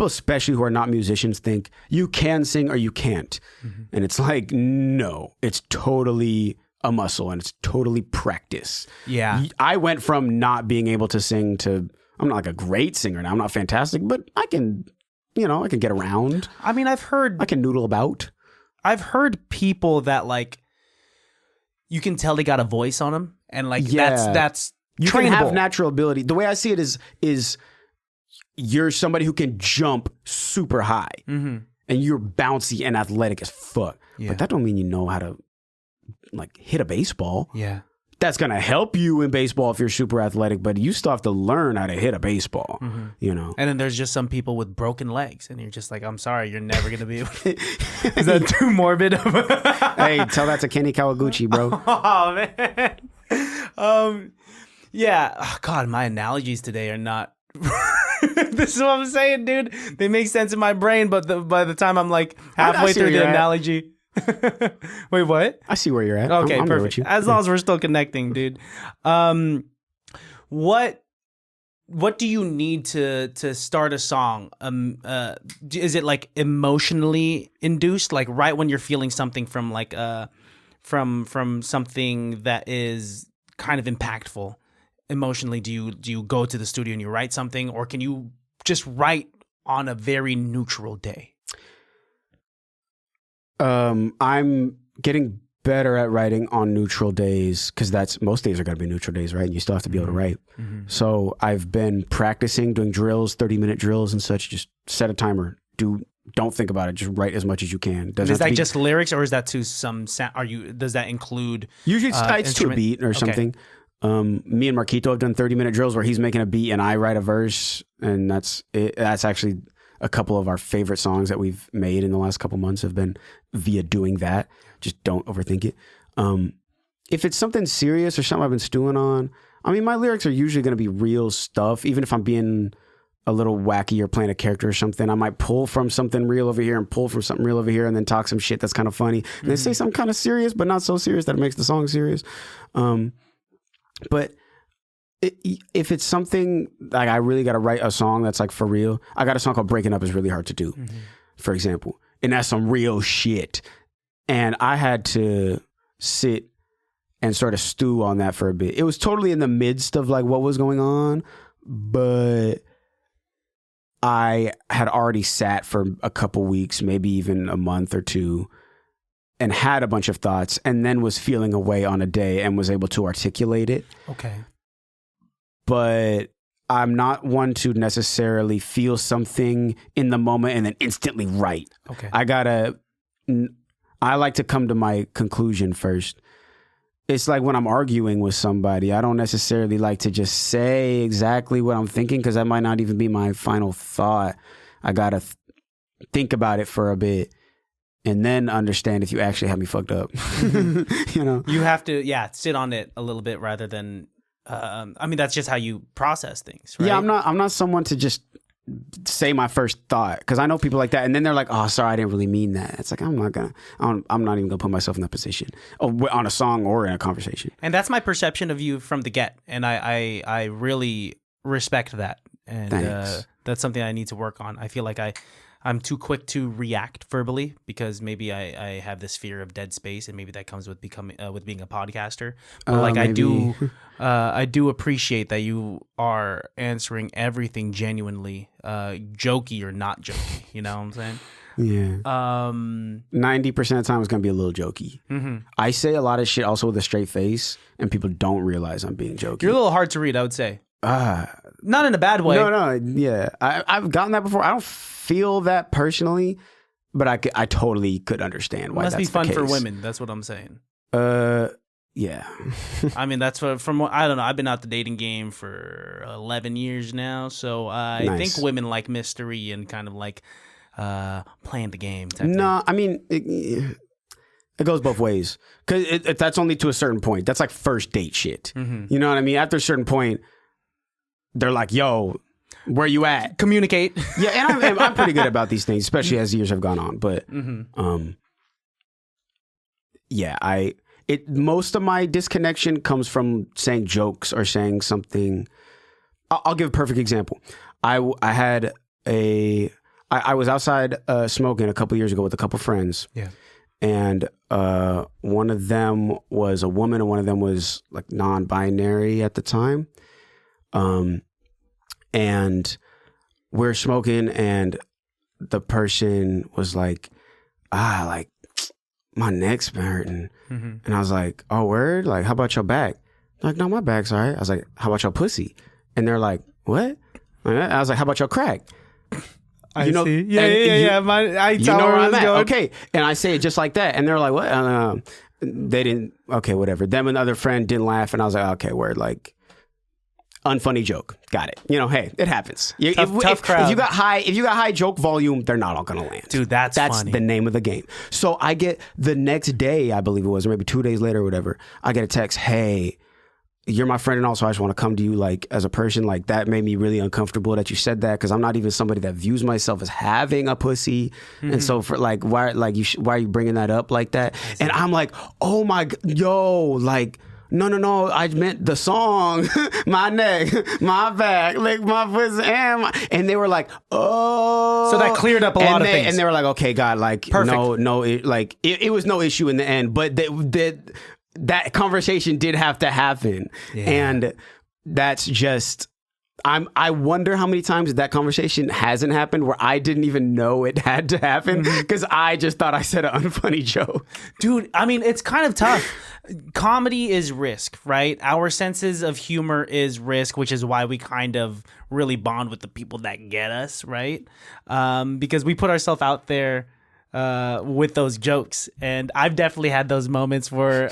especially who are not musicians think you can sing or you can't. Mm-hmm. And it's like, no, it's totally a muscle and it's totally practice. Yeah. I went from not being able to sing to, I'm not like a great singer now. I'm not fantastic, but I can get around. I mean, I can noodle about. I've heard people that like, you can tell they got a voice on them. And like, that's you trainable. can have natural ability. The way I see it is you're somebody who can jump super high and you're bouncy and athletic as fuck. Yeah. But that don't mean you know how to like hit a baseball. Yeah. That's going to help you in baseball if you're super athletic, but you still have to learn how to hit a baseball, you know? And then there's just some people with broken legs and you're just like, I'm sorry, you're never going to be able to. Is that too morbid? Hey, tell that to Kenny Kawaguchi, bro. Oh, man. Yeah. Oh, God, my analogies today are not... This is what I'm saying, dude. They make sense in my brain, but by the time I'm like halfway through the analogy... Wait, what? I see where you're at. Okay, I'm perfect. As long as we're still connecting, dude. What do you need to start a song? Is it like emotionally induced, like right when you're feeling something from like from something that is kind of impactful emotionally? Do you go to the studio and you write something, or can you just write on a very neutral day? I'm getting better at writing on neutral days because most days are going to be neutral days, right? And you still have to be able to write. So I've been practicing doing drills, 30-minute drills and such. Just set a timer, do don't think about it. Just write as much as you can. Is that just lyrics, or is that to some sound? Does that include usually it's to a beat or something? Me and Marquito have done 30-minute drills where he's making a beat and I write a verse, and that's it. That's actually a couple of our favorite songs that we've made in the last couple months have been via doing that. Just don't overthink it. If it's something serious or something I've been stewing on, I mean, my lyrics are usually going to be real stuff. Even if I'm being a little wacky or playing a character or something, I might pull from something real over here and pull from something real over here and then talk some shit that's kind of funny. And then say something kind of serious, but not so serious that it makes the song serious. But if it's something like I really got to write a song that's like for real, I got a song called Breaking Up is really hard to do, for example. And that's some real shit. And I had to sit and sort of stew on that for a bit. It was totally in the midst of like what was going on, but I had already sat for a couple weeks, maybe even a month or two, and had a bunch of thoughts, and then was feeling a way on a day and was able to articulate it. Okay. But I'm not one to necessarily feel something in the moment and then instantly write. Okay. I like to come to my conclusion first. It's like when I'm arguing with somebody, I don't necessarily like to just say exactly what I'm thinking because that might not even be my final thought. I got to think about it for a bit and then understand if you actually have me fucked up. You know? You have to, sit on it a little bit rather than, I mean, that's just how you process things, right? Yeah, I'm not someone to just say my first thought because I know people like that, and then they're like, "Oh, sorry, I didn't really mean that." It's like I'm not even gonna put myself in that position on a song or in a conversation. And that's my perception of you from the get, and I really respect that, and that's something I need to work on. I feel like I'm too quick to react verbally because maybe I have this fear of dead space, and maybe that comes with with being a podcaster. But like maybe. I do appreciate that you are answering everything genuinely, jokey or not jokey. You know what I'm saying? Yeah. 90% of the time it's gonna be a little jokey. Mm-hmm. I say a lot of shit also with a straight face, and people don't realize I'm being jokey. You're a little hard to read, I would say. Not in a bad way. No, yeah. I've gotten that before. I don't feel that personally, but I totally could understand why that's the case. It must be fun for women. That's what I'm saying. Yeah. I mean, that's from what I don't know. I've been out the dating game for 11 years now, so I think women like mystery and kind of like playing the game. No, I mean, it goes both ways because that's only to a certain point. That's like first date shit. Mm-hmm. You know what I mean? After a certain point, they're like, "Yo, where you at? Communicate." Yeah, and I'm pretty good about these things, especially as years have gone on. But yeah, most of my disconnection comes from saying jokes or saying something. I'll give a perfect example. I was outside smoking a couple years ago with a couple friends. Yeah. And one of them was a woman and one of them was like non-binary at the time. And we're smoking and the person was like, like my neck's been hurting. Mm-hmm. And I was like, oh, word? Like, how about your back? They're like, no, my back's all right. I was like, how about your pussy? And they're like, what? I was like, how about your crack? I see. Yeah. You know where I'm at. Okay. And I say it just like that. And they're like, what? They didn't. Okay, whatever. Them and the other friend didn't laugh. And I was like, okay, word. Like, unfunny joke. Got it. You know, hey, it happens. Tough crowd. If you got high joke volume, they're not all gonna land. Dude, that's funny. The name of the game. So I get the next day, I believe it was, or maybe 2 days later or whatever, I get a text, hey, you're my friend and also I just want to come to you like as a person. Like that made me really uncomfortable that you said that because I'm not even somebody that views myself as having a pussy. Mm-hmm. And so for like, why are you bringing that up like that? And I'm like, oh my, like, no, I meant the song, my neck, my back, like my pussy, and they were like, oh. So that cleared up a lot of things. And they were like, okay, God, like, perfect. No, it was no issue in the end, but that conversation did have to happen. Yeah. And that's just I wonder how many times that conversation hasn't happened where I didn't even know it had to happen because I just thought I said an unfunny joke. Dude, I mean, it's kind of tough. Comedy is risk, right? Our senses of humor is risk, which is why we kind of really bond with the people that get us, right? Because we put ourselves out there with those jokes. And I've definitely had those moments where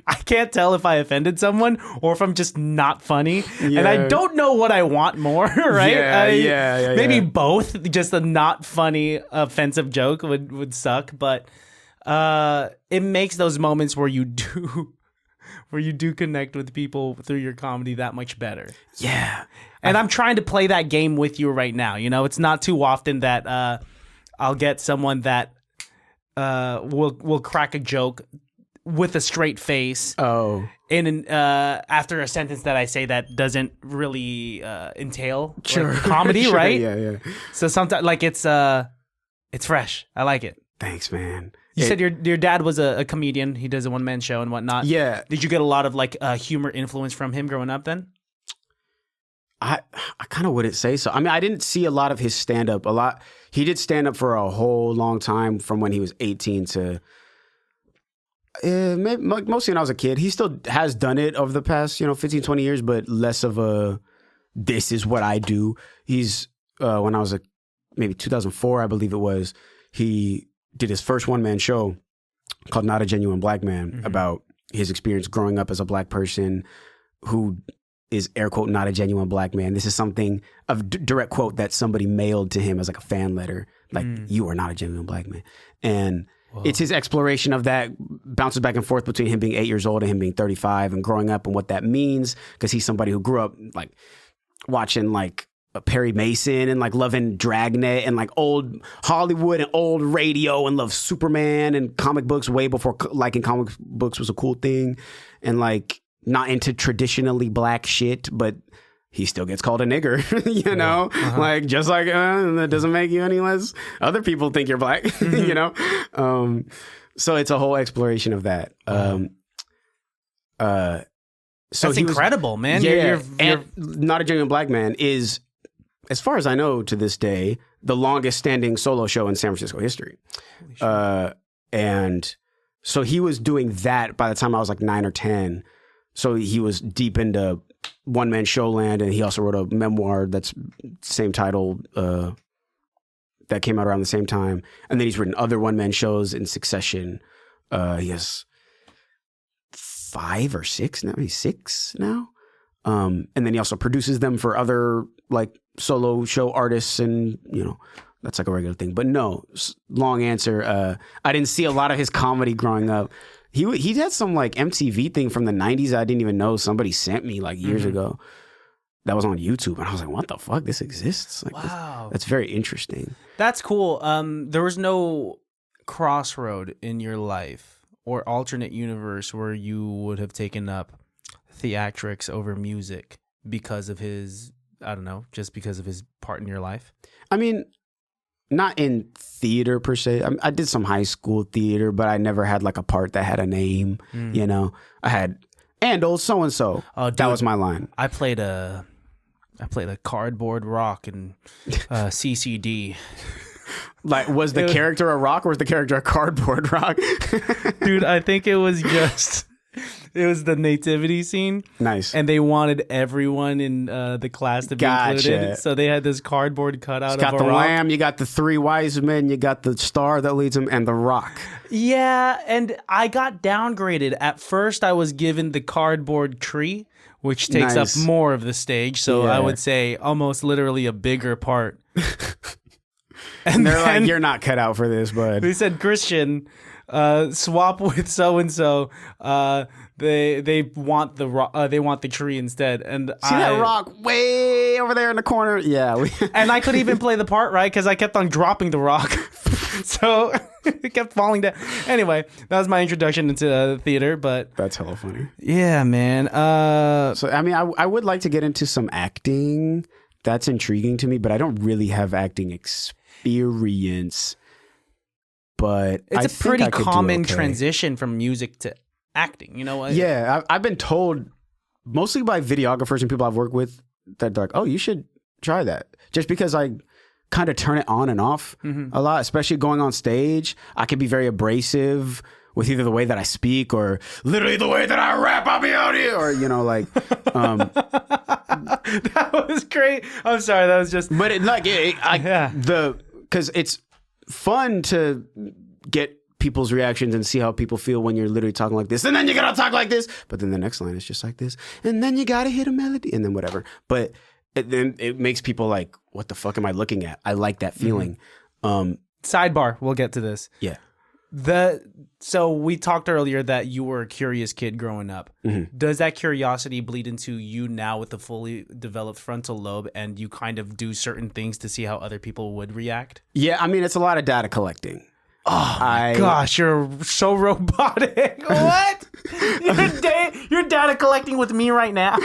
I can't tell if I offended someone or if I'm just not funny. Yeah. And I don't know what I want more, right? Yeah. Maybe both. Just a not funny, offensive joke would suck. But it makes those moments where you do connect with people through your comedy that much better. Yeah. And I'm trying to play that game with you right now. You know, it's not too often that I'll get someone that will crack a joke with a straight face. Oh. And after a sentence that I say that doesn't really entail Sure. like, comedy, Sure, right? Yeah. So sometimes like it's fresh. I like it. Thanks, man. You said your dad was a comedian. He does a one-man show and whatnot. Yeah. Did you get a lot of like humor influence from him growing up then? I kind of wouldn't say so. I mean, I didn't see a lot of his stand-up. He did stand-up for a whole long time from when he was 18 to maybe, mostly when I was a kid. He still has done it over the past, 15, 20 years, but less of a, this is what I do. He's, when I was maybe 2004, I believe it was, he did his first one-man show called Not a Genuine Black Man about his experience growing up as a black person who is air quote not a genuine black man. This is something of direct quote that somebody mailed to him as like a fan letter, like you are not a genuine black man. And it's his exploration of that, bounces back and forth between him being 8 years old and him being 35 and growing up and what that means, because he's somebody who grew up like watching like Perry Mason and like loving Dragnet and like old Hollywood and old radio and loved Superman and comic books way before liking comic books was a cool thing, and like not into traditionally black shit, but he still gets called a nigger, like just like that doesn't make you any less. Other people think you're black, So it's a whole exploration of that. So that's incredible, man. Yeah, you're Not a Genuine Black Man is, as far as I know to this day, the longest standing solo show in San Francisco history. And so he was doing that by the time I was like 9 or 10. So he was deep into one-man show land, and he also wrote a memoir that's same title that came out around the same time. And then he's written other one-man shows in succession. He has 5 or 6 now. He's 6 now. And then he also produces them for other like solo show artists, and that's like a regular thing. But no, long answer. I didn't see a lot of his comedy growing up. He had some like MTV thing from the 90s I didn't even know somebody sent me like years ago. That was on YouTube, and I was like, what the fuck? This exists? Like, wow. That's very interesting. That's cool. There was no crossroad in your life or alternate universe where you would have taken up theatrics over music because of his, I don't know, just because of his part in your life? I mean, not in theater per se. I did some high school theater, but I never had like a part that had a name. I had and old so and so. Oh, that was my line. I played a cardboard rock in CCD. Like, was the character a rock or was the character a cardboard rock? Dude, I think it was just. It was the nativity scene. Nice. And they wanted everyone in the class to be included. So they had this cardboard cutout of a rock. You got the lamb, you got the 3 wise men, you got the star that leads them, and the rock. Yeah, and I got downgraded. At first, I was given the cardboard tree, which takes up more of the stage. So I would say almost literally a bigger part. And they're like, you're not cut out for this, bud. They said, Christian, swap with so and so. They want the tree instead. And see that rock way over there in the corner? Yeah. And I could even play the part, right? Because I kept on dropping the rock. So it kept falling down. Anyway, that was my introduction into theater, but that's hella funny. Yeah, man. So I mean, I would like to get into some acting. That's intriguing to me, but I don't really have acting experience. But it's a pretty common transition from music to acting. You know what? Yeah, I've been told mostly by videographers and people I've worked with that they're like, oh, you should try that. Just because I kind of turn it on and off a lot, especially going on stage. I can be very abrasive with either the way that I speak or literally the way that I rap. I'll be out here, or like. That was great. I'm sorry. That was just. But because it's fun to get people's reactions and see how people feel when you're literally talking like this, and then you gotta talk like this, but then the next line is just like this, and then you gotta hit a melody, and then whatever. But then it makes people like, what the fuck am I looking at? I like that feeling. Sidebar, we'll get to this. Yeah. So we talked earlier that you were a curious kid growing up. Does that curiosity bleed into you now with the fully developed frontal lobe, and you kind of do certain things to see how other people would react? Yeah, I mean, it's a lot of data collecting. Oh my gosh, you're so robotic. What? You're data collecting with me right now.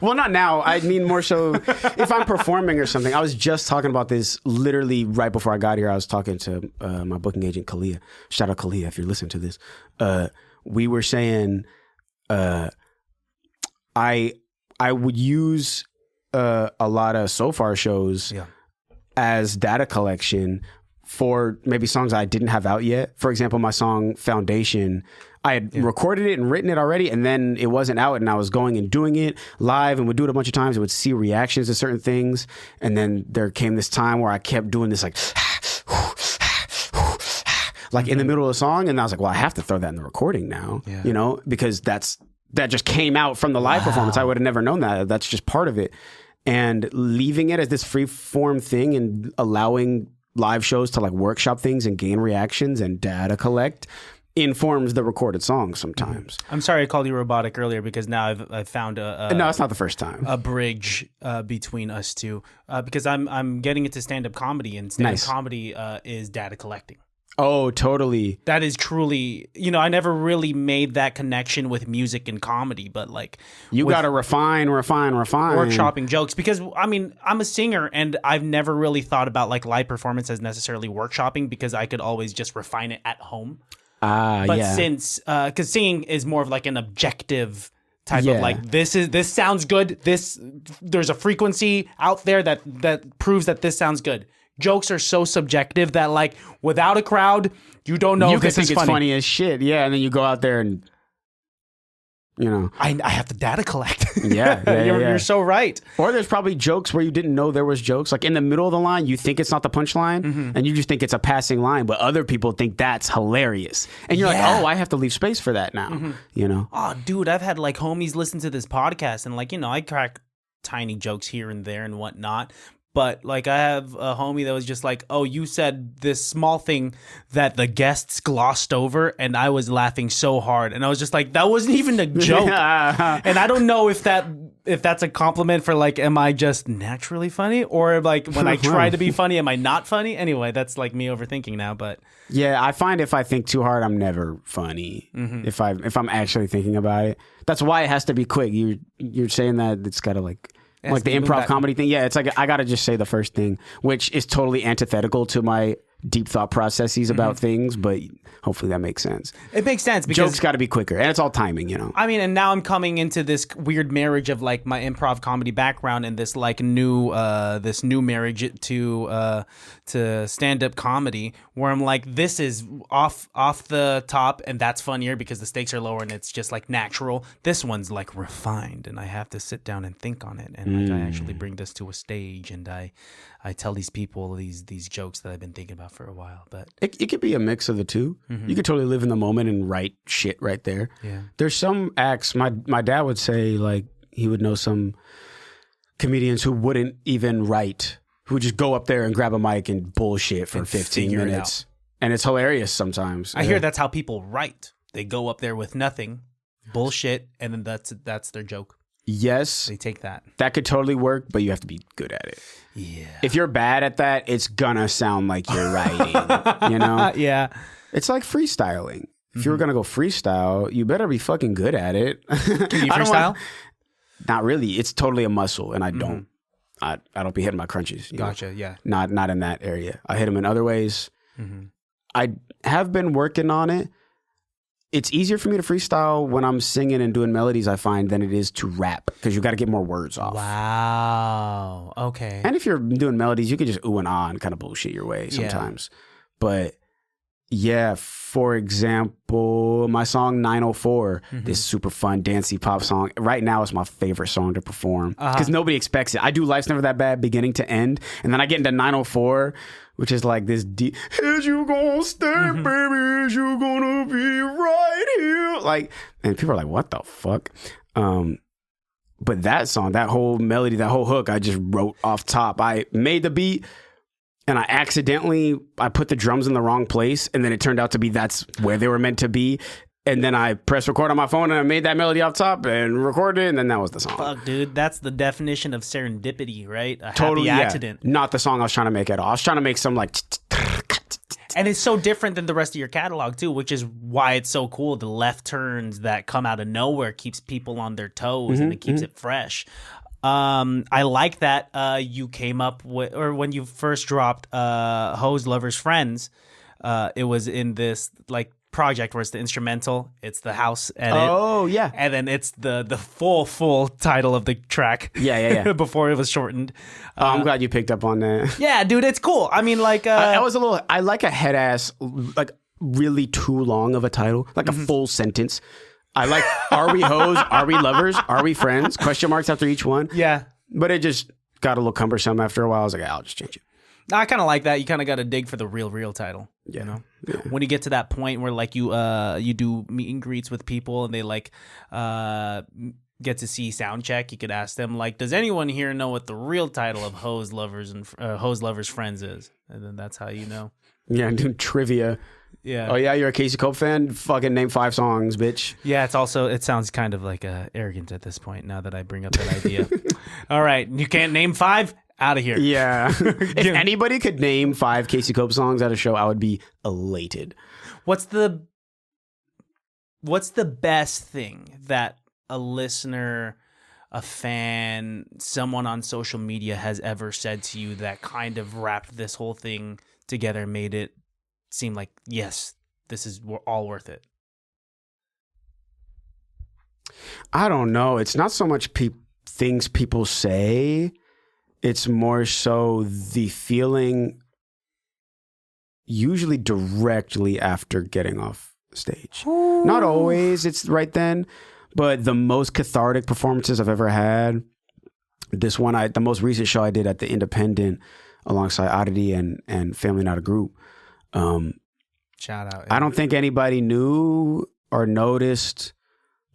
Well, not now. I mean more so if I'm performing or something. I was just talking about this literally right before I got here. I was talking to my booking agent, Kalia. Shout out Kalia if you're listening to this. We were saying I would use a lot of so far shows as data collection for maybe songs I didn't have out yet. For example, my song Foundation, I had recorded it and written it already, and then it wasn't out, and I was going and doing it live and would do it a bunch of times and would see reactions to certain things. And then there came this time where I kept doing this like in the middle of the song, and I was like, well, I have to throw that in the recording now, because that just came out from the live performance. I would have never known that. That's just part of it. And leaving it as this free form thing and allowing live shows to like workshop things and gain reactions and data collect informs the recorded song sometimes. I'm sorry I called you robotic earlier because now I've found no, it's not the first time. A bridge between us two because I'm getting into stand-up comedy, and stand-up comedy is data collecting. Oh, totally. That is truly, I never really made that connection with music and comedy, but like you got to refine. Workshopping jokes, because I mean, I'm a singer and I've never really thought about like live performance as necessarily workshopping because I could always just refine it at home. But since, cause singing is more of like an objective type of like, this sounds good. There's a frequency out there that proves that this sounds good. Jokes are so subjective that like without a crowd, you don't know if this is funny. It's funny as shit. Yeah. And then you go out there and, I have to data collect. You're so right. Or there's probably jokes where you didn't know there was jokes. Like in the middle of the line, you think it's not the punchline and you just think it's a passing line, but other people think that's hilarious. And you're like, oh, I have to leave space for that now, Oh, dude, I've had like homies listen to this podcast and like, I crack tiny jokes here and there and whatnot. But like I have a homie that was just like, oh, you said this small thing that the guests glossed over, and I was laughing so hard, and I was just like, that wasn't even a joke. And I don't know if that's a compliment for like, am I just naturally funny, or like when I try to be funny, am I not funny? Anyway, that's like me overthinking now. But yeah, I find if I think too hard, I'm never funny. If I'm actually thinking about it, that's why it has to be quick. You're saying that it's got to like the improv comedy thing. Yeah, it's like I gotta just say the first thing, which is totally antithetical to my deep thought processes about things, but hopefully that makes sense. It makes sense because jokes got to be quicker, and it's all timing, I mean, and now I'm coming into this weird marriage of like my improv comedy background and this like new marriage to stand up comedy, where I'm like, this is off the top, and that's funnier because the stakes are lower and it's just like natural. This one's like refined, and I have to sit down and think on it, and like I actually bring this to a stage, and I tell these people these jokes that I've been thinking about for a while. But it could be a mix of the two. You could totally live in the moment and write shit right there. Yeah. There's some acts, my dad would say, like, he would know some comedians who wouldn't even write, who would just go up there and grab a mic and bullshit for 15 minutes. And it's hilarious sometimes. I hear that's how people write. They go up there with nothing, bullshit, and then that's their joke. Yes. They take that. That could totally work, but you have to be good at it. Yeah. If you're bad at that, it's gonna sound like you're writing, Yeah. It's like freestyling. If you're gonna go freestyle, you better be fucking good at it. Can you freestyle? Not really. It's totally a muscle, and I don't be hitting my crunches. Gotcha. Yeah. Not in that area. I hit them in other ways. I have been working on it. it's easier for me to freestyle when I'm singing and doing melodies, I find, than it is to rap because you got to get more words off. Wow. Okay. And if you're doing melodies, you can just ooh and ah and kind of bullshit your way sometimes. But yeah, for example, my song 904, this super fun, dancey pop song. Right now, it's my favorite song to perform because nobody expects it. I do Life's Never That Bad beginning to end. And then I get into 904, which is like this deep, is you gonna stay, baby? Is you gonna be right here? Like, and people are like, what the fuck? But that song, that whole melody, that whole hook, I just wrote off top. I made the beat and I put the drums in the wrong place. And then it turned out to be that's where they were meant to be. And then I pressed record on my phone and I made that melody off top and recorded it. And then that was the song. Fuck, dude. That's the definition of serendipity, right? A Totally, happy accident. Not the song I was trying to make at all. I was trying to make some like... And it's so different than the rest of your catalog too, which is why it's so cool. The left turns that come out of nowhere keeps people on their toes and it keeps it fresh. I like that you came up with, or when you first dropped Hoes, Lovers, Friends, it was in this like project where it's the instrumental, it's the house edit. Oh, yeah. And then it's the full title of the track. Yeah. Before it was shortened. I'm glad you picked up on that. Yeah, dude, it's cool. I mean, like... I like a head ass, like really too long of a title, like a full sentence. I like, are we hoes? Are we lovers? Are we friends? Question marks after each one. Yeah. But it just got a little cumbersome after a while. I was like, I'll just change it. I kind of like that. You kind of got to dig for the real title. Yeah. You know? Yeah. When you get to that point where like you do meet and greets with people and they like get to see sound check, you could ask them like, does anyone here know what the real title of Hoes, Lovers, Friends is? And then that's how you know. Yeah, dude, trivia. Yeah. Oh yeah, you're a Casey Cope fan? Fucking name 5 songs, bitch. Yeah, it sounds kind of like arrogant at this point now that I bring up that idea. All right, you can't name 5? Out of here. Yeah. If anybody could name 5 Casey Cope songs at a show, I would be elated. What's the best thing that a listener, a fan, someone on social media has ever said to you that kind of wrapped this whole thing together, made it seem like, yes, this is all worth it? I don't know. It's not so much things people say. It's more so the feeling usually directly after getting off stage. Ooh. Not always it's right then, but the most cathartic performances I've ever had, the most recent show I did at the Independent alongside Oddity and Family Not a Group. Shout out. I don't think anybody knew or noticed,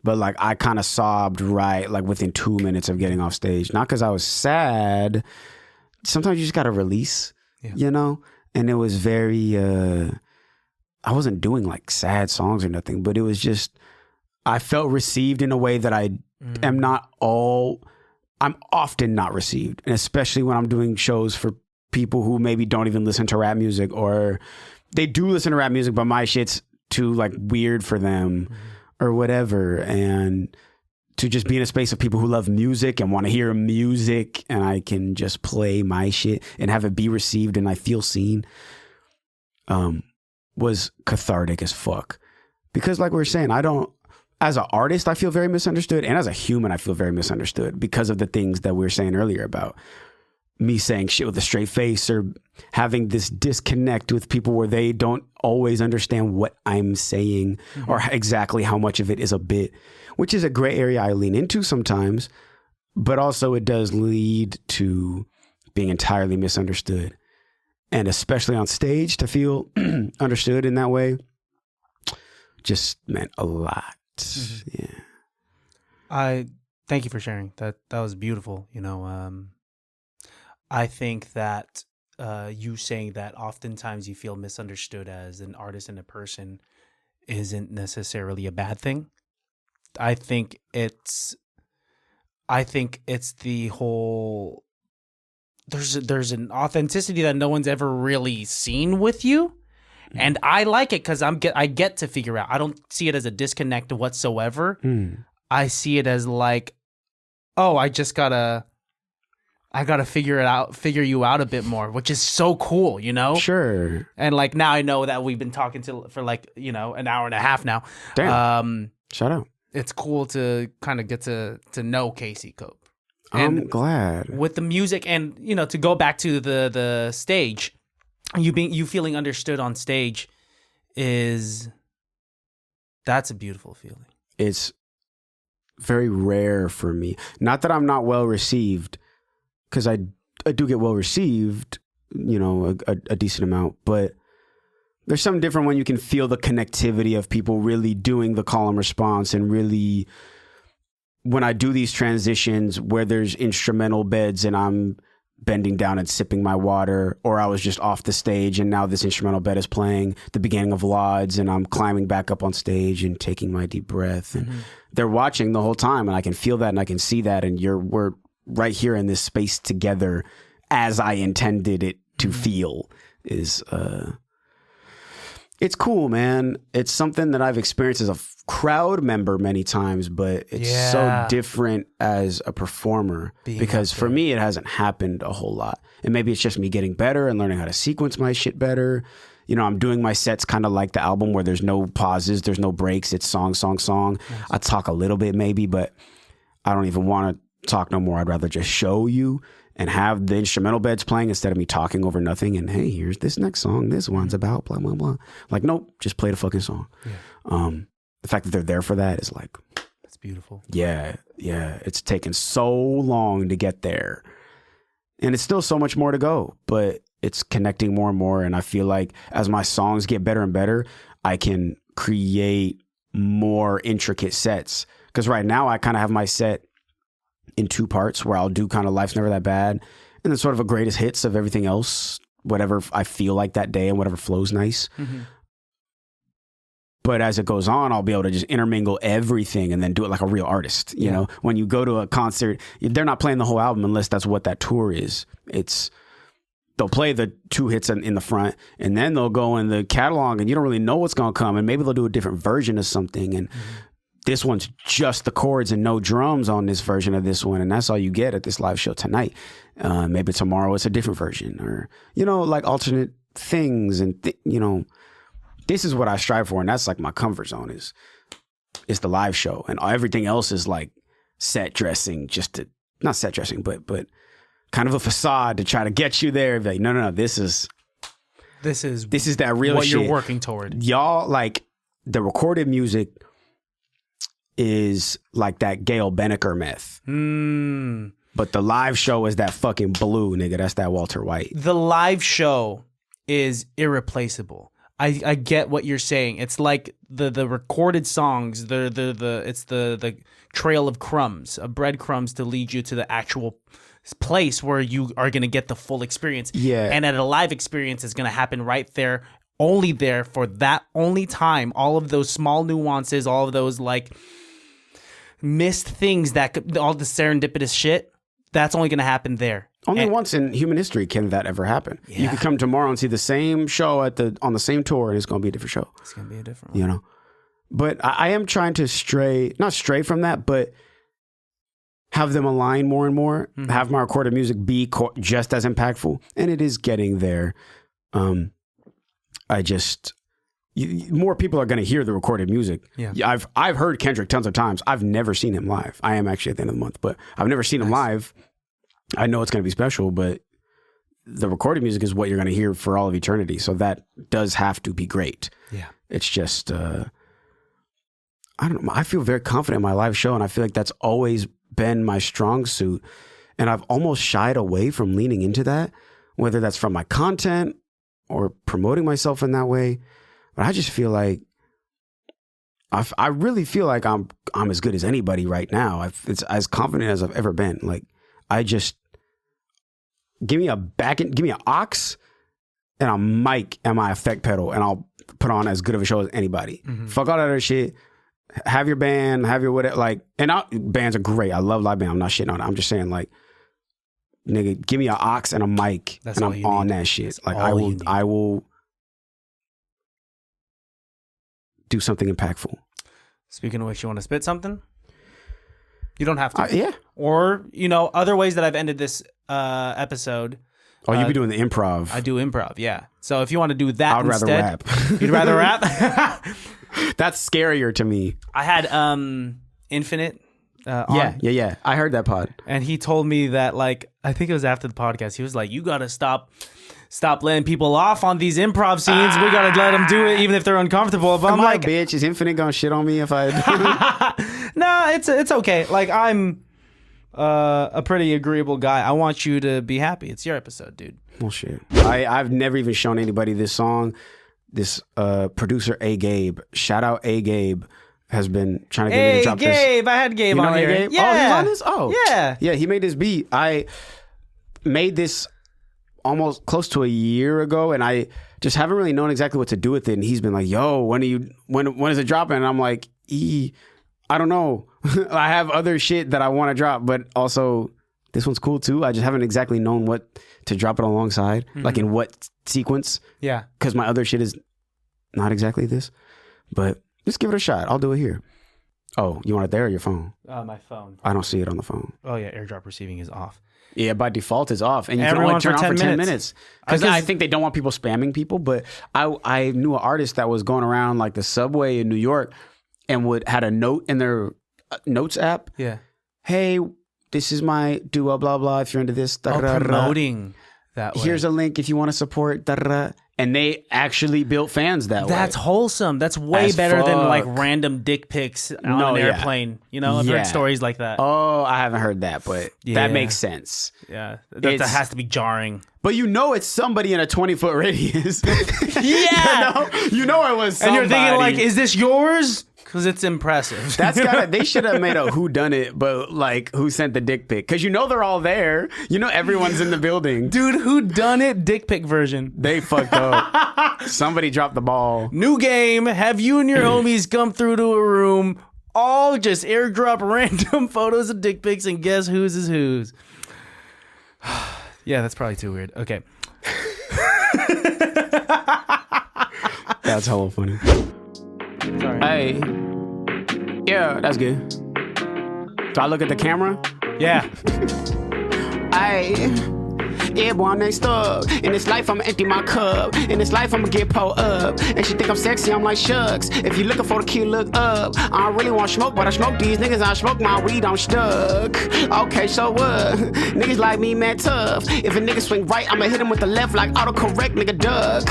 but like I kind of sobbed right like within 2 minutes of getting off stage. Not because I was sad. Sometimes you just got to release, you know? And it was very, I wasn't doing like sad songs or nothing, but it was just, I felt received in a way that I am I'm often not received. And especially when I'm doing shows for people who maybe don't even listen to rap music, or they do listen to rap music, but my shit's too like weird for them. Or whatever, and to just be in a space of people who love music and want to hear music, and I can just play my shit and have it be received and I feel seen, was cathartic as fuck. Because like we were saying, as an artist, I feel very misunderstood, and as a human, I feel very misunderstood because of the things that we were saying earlier about me saying shit with a straight face or having this disconnect with people where they don't always understand what I'm saying or exactly how much of it is a bit, which is a gray area I lean into sometimes, but also it does lead to being entirely misunderstood. And especially on stage, to feel understood in that way just meant a lot. Yeah. I thank you for sharing. That was beautiful. You know, I think that you saying that oftentimes you feel misunderstood as an artist and a person isn't necessarily a bad thing. I think it's the whole there's an authenticity that no one's ever really seen with you. And I like it because I get to figure out. I don't see it as a disconnect whatsoever. I see it as like, oh, I just gotta I got to figure you out a bit more, which is so cool, you know? Sure. And like now I know that we've been talking for like, you know, an hour and a half now. Damn. Shout out. It's cool to kind of get to know Casey Cope. I'm glad. With the music and, you know, to go back to the stage, you feeling understood on stage that's a beautiful feeling. It's very rare for me. Not that I'm not well received, because I do get well received, you know, a decent amount, but there's something different when you can feel the connectivity of people really doing the call and response, and really when I do these transitions where there's instrumental beds and I'm bending down and sipping my water, or I was just off the stage and now this instrumental bed is playing the beginning of Lauds and I'm climbing back up on stage and taking my deep breath, and they're watching the whole time, and I can feel that and I can see that, and we're right here in this space together as I intended it to feel is it's cool, man. It's something that I've experienced as a crowd member many times, but it's so different as a performer because for me, it hasn't happened a whole lot. And maybe it's just me getting better and learning how to sequence my shit better. You know, I'm doing my sets kind of like the album where there's no pauses, there's no breaks. It's song, song, song. Nice. I talk a little bit maybe, but I don't even want to talk no more. I'd rather just show you and have the instrumental beds playing instead of me talking over nothing. And hey, here's this next song. This one's about blah, blah, blah. Like, nope, just play the fucking song. Yeah. The fact that they're there for that is like, that's beautiful. Yeah. Yeah. It's taken so long to get there, and it's still so much more to go, but it's connecting more and more. And I feel like as my songs get better and better, I can create more intricate sets. Cause right now I kind of have my set in two parts where I'll do kind of Life's Never That Bad and then sort of a greatest hits of everything else, whatever I feel like that day and whatever flows nice. But as it goes on, I'll be able to just intermingle everything and then do it like a real artist. You know, when you go to a concert, they're not playing the whole album unless that's what that tour is. They'll play the two hits in the front, and then they'll go in the catalog and you don't really know what's going to come. And maybe they'll do a different version of something. And this one's just the chords and no drums on this version of this one. And that's all you get at this live show tonight. Maybe tomorrow it's a different version, or, you know, like alternate things. And, you know, this is what I strive for. And that's like my comfort zone is the live show. And everything else is like set dressing, not set dressing, but kind of a facade to try to get you there. Like, no, this is that real what shit you're working toward. Y'all, like, the recorded music is like that Gail Benneker myth. But the live show is that fucking blue, nigga. That's that Walter White. The live show is irreplaceable. I get what you're saying. It's like the recorded songs, it's the trail of crumbs, of breadcrumbs to lead you to the actual place where you are going to get the full experience. Yeah. And at a live experience is going to happen right there, only there for that only time. All of those small nuances, all of those like missed things all the serendipitous shit, that's only going to happen there. Only once in human history can that ever happen. Yeah. You could come tomorrow and see the same show on the same tour, and it's going to be a different show. It's going to be a different one. You know? But I am trying to not stray from that, but have them align more and more. Have my recorded music be just as impactful. And it is getting there. More people are going to hear the recorded music. Yeah. I've heard Kendrick tons of times. I've never seen him live. I am actually at the end of the month, but I've never seen him live. I know it's going to be special, but the recorded music is what you're going to hear for all of eternity. So that does have to be great. Yeah. It's just, I don't know. I feel very confident in my live show, and I feel like that's always been my strong suit. And I've almost shied away from leaning into that, whether that's from my content or promoting myself in that way. But I just feel like I really feel like I'm as good as anybody right now. It's as confident as I've ever been. Like, I just give me an aux and a mic and my effect pedal, and I'll put on as good of a show as anybody. Fuck all that other shit. Have your band, have your whatever. Like, and bands are great. I love live band. I'm not shitting on it. I'm just saying, like, nigga, give me an aux and a mic, and I'm on that shit. Like, I will do something impactful. Speaking of which, you want to spit something? You don't have to. Yeah. Or, you know, other ways that I've ended this episode. Oh, you be doing the improv. I do improv, yeah. So if you want to do that I'd rather instead, rap. you'd rather rap? That's scarier to me. I had Infinite on. Yeah. I heard that pod. And he told me that, like, I think it was after the podcast, he was like, you got to stop letting people off on these improv scenes. We got to let them do it even if they're uncomfortable. But I'm like, bitch, is Infinite gonna shit on me if I... No, it's okay. Like, I'm a pretty agreeable guy. I want you to be happy. It's your episode, dude. Well, shit. I've never even shown anybody this song. This producer, A. Gabe. Shout out A. Gabe. Has been trying to get me to drop this. Gabe. I had Gabe on here. Gabe? Yeah. Oh, he's on this? Oh. Yeah. Yeah, he made this beat. I made this almost close to a year ago, and I just haven't really known exactly what to do with it. And he's been like, yo, when is it dropping? And I'm like, I don't know. I have other shit that I want to drop, but also this one's cool too. I just haven't exactly known what to drop it alongside, like in what sequence. Yeah. Because my other shit is not exactly this, but just give it a shot. I'll do it here. Oh, you want it there or your phone? My phone. I don't see it on the phone. Oh, yeah. AirDrop receiving is off. Yeah, by default it's off. And you Everyone can only turn for on 10 for 10 minutes. minutes. Because I think they don't want people spamming people. But I knew an artist that was going around like the subway in New York and had a note in their notes app. Yeah. Hey, this is my duo, blah, blah. If you're into this. Promoting that way. Here's a link if you want to support. And they actually built fans that way. That's wholesome. That's way As better than like fuck. random dick pics on an airplane. You know, I've heard stories like that. Oh, I haven't heard that, but Yeah. that makes sense. Yeah. That has to be jarring. But you know it's somebody in a 20-foot radius. Yeah. you know it was somebody. And you're thinking like, is this yours? Because it's impressive. They should have made a who done it, but like who sent the dick pic? Because you know they're all there. You know everyone's in the building. Dude, who done it dick pic version? They fucked up. Somebody dropped the ball. New game. Have you and your homies come through to a room, all just airdrop random photos of dick pics and guess whose is whose. Yeah, that's probably too weird. Okay. That's hella funny. Sorry. Hey. Yeah, that's good. Do I look at the camera? Yeah. Hey. Yeah, boy, I'm next up. In this life, I'ma empty my cup. In this life, I'ma get pulled up. And she think I'm sexy, I'm like, shucks. If you looking for the kid, look up. I don't really want smoke, but I smoke these niggas. I smoke my weed, I'm stuck. Okay, so what? Niggas like me, man, tough. If a nigga swing right, I'ma hit him with the left like autocorrect, nigga, duck.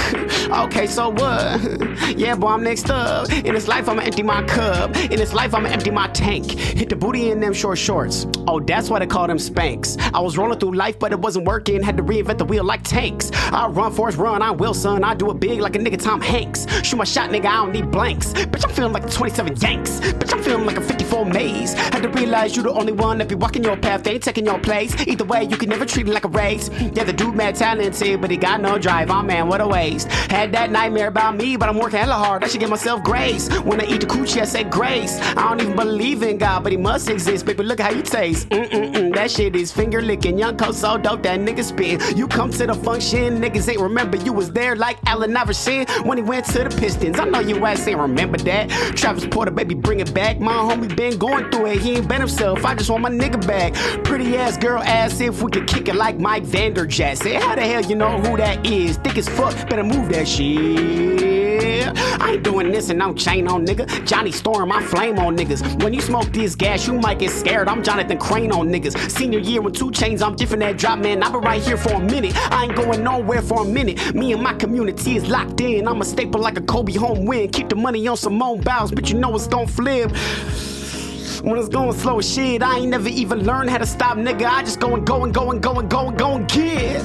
Okay, so what? Yeah, boy, I'm next up. In this life, I'ma empty my cup. In this life, I'ma empty my tank. Hit the booty in them short shorts. Oh, that's why they call them Spanx. I was rolling through life, but it wasn't working. Had to reinvent the wheel like tanks. I run, Forrest run, I will, son. I do it big like a nigga Tom Hanks. Shoot my shot, nigga, I don't need blanks. Bitch, I'm feeling like the 27 Yanks. Bitch, I'm feeling like a 54 Maze. Had to realize you the only one that be walking your path. They ain't taking your place. Either way, you can never treat it like a race. Yeah, the dude mad talented, but he got no drive. Oh man, what a waste. Had that nightmare about me, but I'm working hella hard. I should give myself grace. When I eat the coochie, I say grace. I don't even believe in God, but he must exist. Baby, look how you taste. That shit is finger licking. Young coat so dope, that nigga spit. You come to the function, niggas ain't remember you was there like Allen Iverson when he went to the Pistons. I know you ass ain't remember that. Travis Porter, baby, bring it back. My homie been going through it, he ain't been himself. I just want my nigga back. Pretty ass girl ass if we could kick it like Mike Vanderjagt. Say, how the hell you know who that is? Thick as fuck, better move that shit. I ain't doing this and no chain on nigga. Johnny Storm, I flame on niggas. When you smoke this gas, you might get scared. I'm Jonathan Crane on niggas. Senior year with 2 chains, I'm different at drop, man. I've been right here for a minute. I ain't going nowhere for a minute. Me and my community is locked in. I'm a staple like a Kobe home win. Keep the money on Simone Biles, but you know it's gon' flip. When it's going slow as shit, I ain't never even learned how to stop, nigga. I just go and get.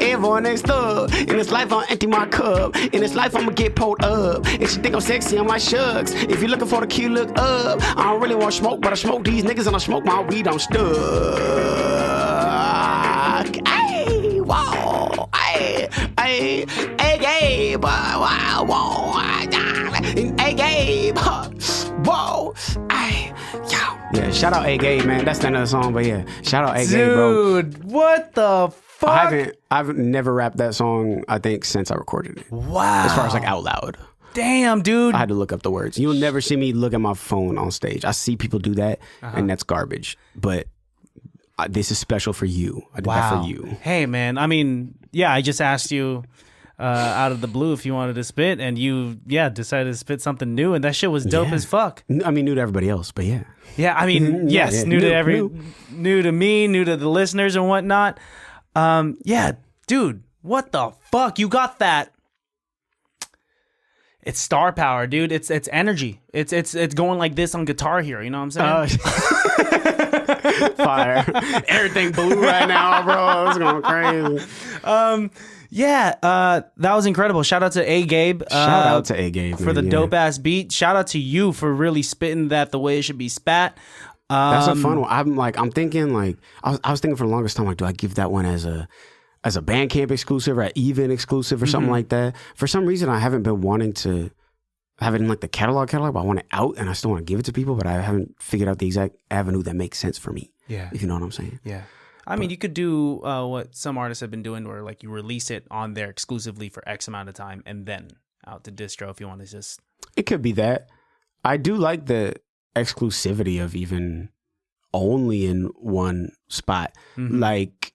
Everyone next up. In this life, I'll empty my cup. In this life, I'ma get pulled up. And she think I'm sexy, I'm like, shucks. If you're looking for the key, look up. I don't really want smoke, but I smoke these niggas and I smoke my weed, I'm stuck. Hey, whoa, hey, Gabe, wow, whoa, hey, Gabe, whoa, hey, yo. Yeah, shout out A Gabe, man. That's another song, but yeah, shout out A Gabe, bro. Dude, what the fuck? I've never rapped that song, I think, since I recorded it. Wow. As far as like out loud. Damn, dude. I had to look up the words. You'll never see me look at my phone on stage. I see people do that, and that's garbage. But this is special for you. I did that for you. Hey, man. I mean, yeah, I just asked you out of the blue if you wanted to spit, and you, decided to spit something new, and that shit was dope as fuck. I mean, new to everybody else, but yeah. Yeah, I mean, yes, new to me, new to the listeners and whatnot. Dude, what the fuck? You got that. It's star power, dude. It's energy. It's going like this on Guitar Hero. You know what I'm saying? Fire. Everything blue right now, bro. It's going crazy. That was incredible. Shout out to A Gabe. Shout out to A Gabe for the dope ass beat. Shout out to you for really spitting that the way it should be spat. That's a fun one. I'm thinking like I was thinking for the longest time, like, do I give that one as a Bandcamp exclusive or an Even exclusive or something like that? For some reason, I haven't been wanting to have it in like the catalog, but I want it out and I still want to give it to people, but I haven't figured out the exact avenue that makes sense for me. Yeah. If you know what I'm saying. Yeah. I mean, you could do what some artists have been doing where like you release it on there exclusively for X amount of time and then out to distro if you want to just... It could be that. I do like the exclusivity of even only in one spot. Like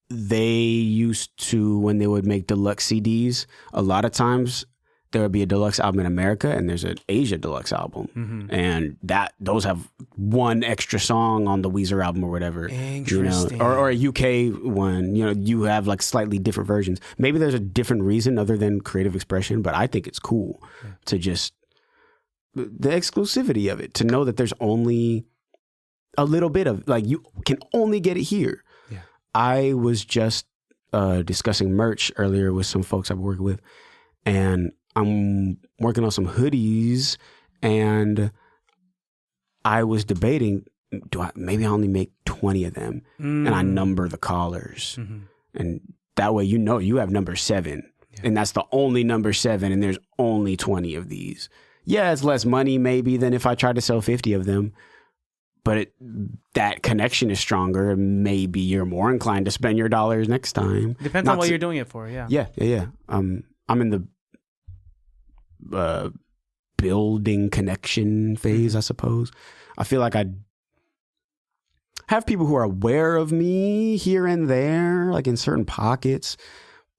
they used to, when they would make deluxe CDs, a lot of times there would be a deluxe album in America and there's an Asia deluxe album. And those have one extra song on the Weezer album or whatever. Interesting. Or a UK one, you have like slightly different versions. Maybe there's a different reason other than creative expression, but I think it's cool to just the exclusivity of it, to know that there's only a little bit of like, you can only get it here. Yeah. I was just discussing merch earlier with some folks I'm working with, and I'm working on some hoodies, and I was debating, maybe I only make 20 of them and I number the collars. And that way, you have number 7 and that's the only number 7 and there's only 20 of these. Yeah, it's less money maybe than if I tried to sell 50 of them, but that connection is stronger. Maybe you're more inclined to spend your dollars next time. Depends on what you're doing it for. Yeah. Yeah. I'm in the building connection phase, I suppose. I feel like I have people who are aware of me here and there, like in certain pockets,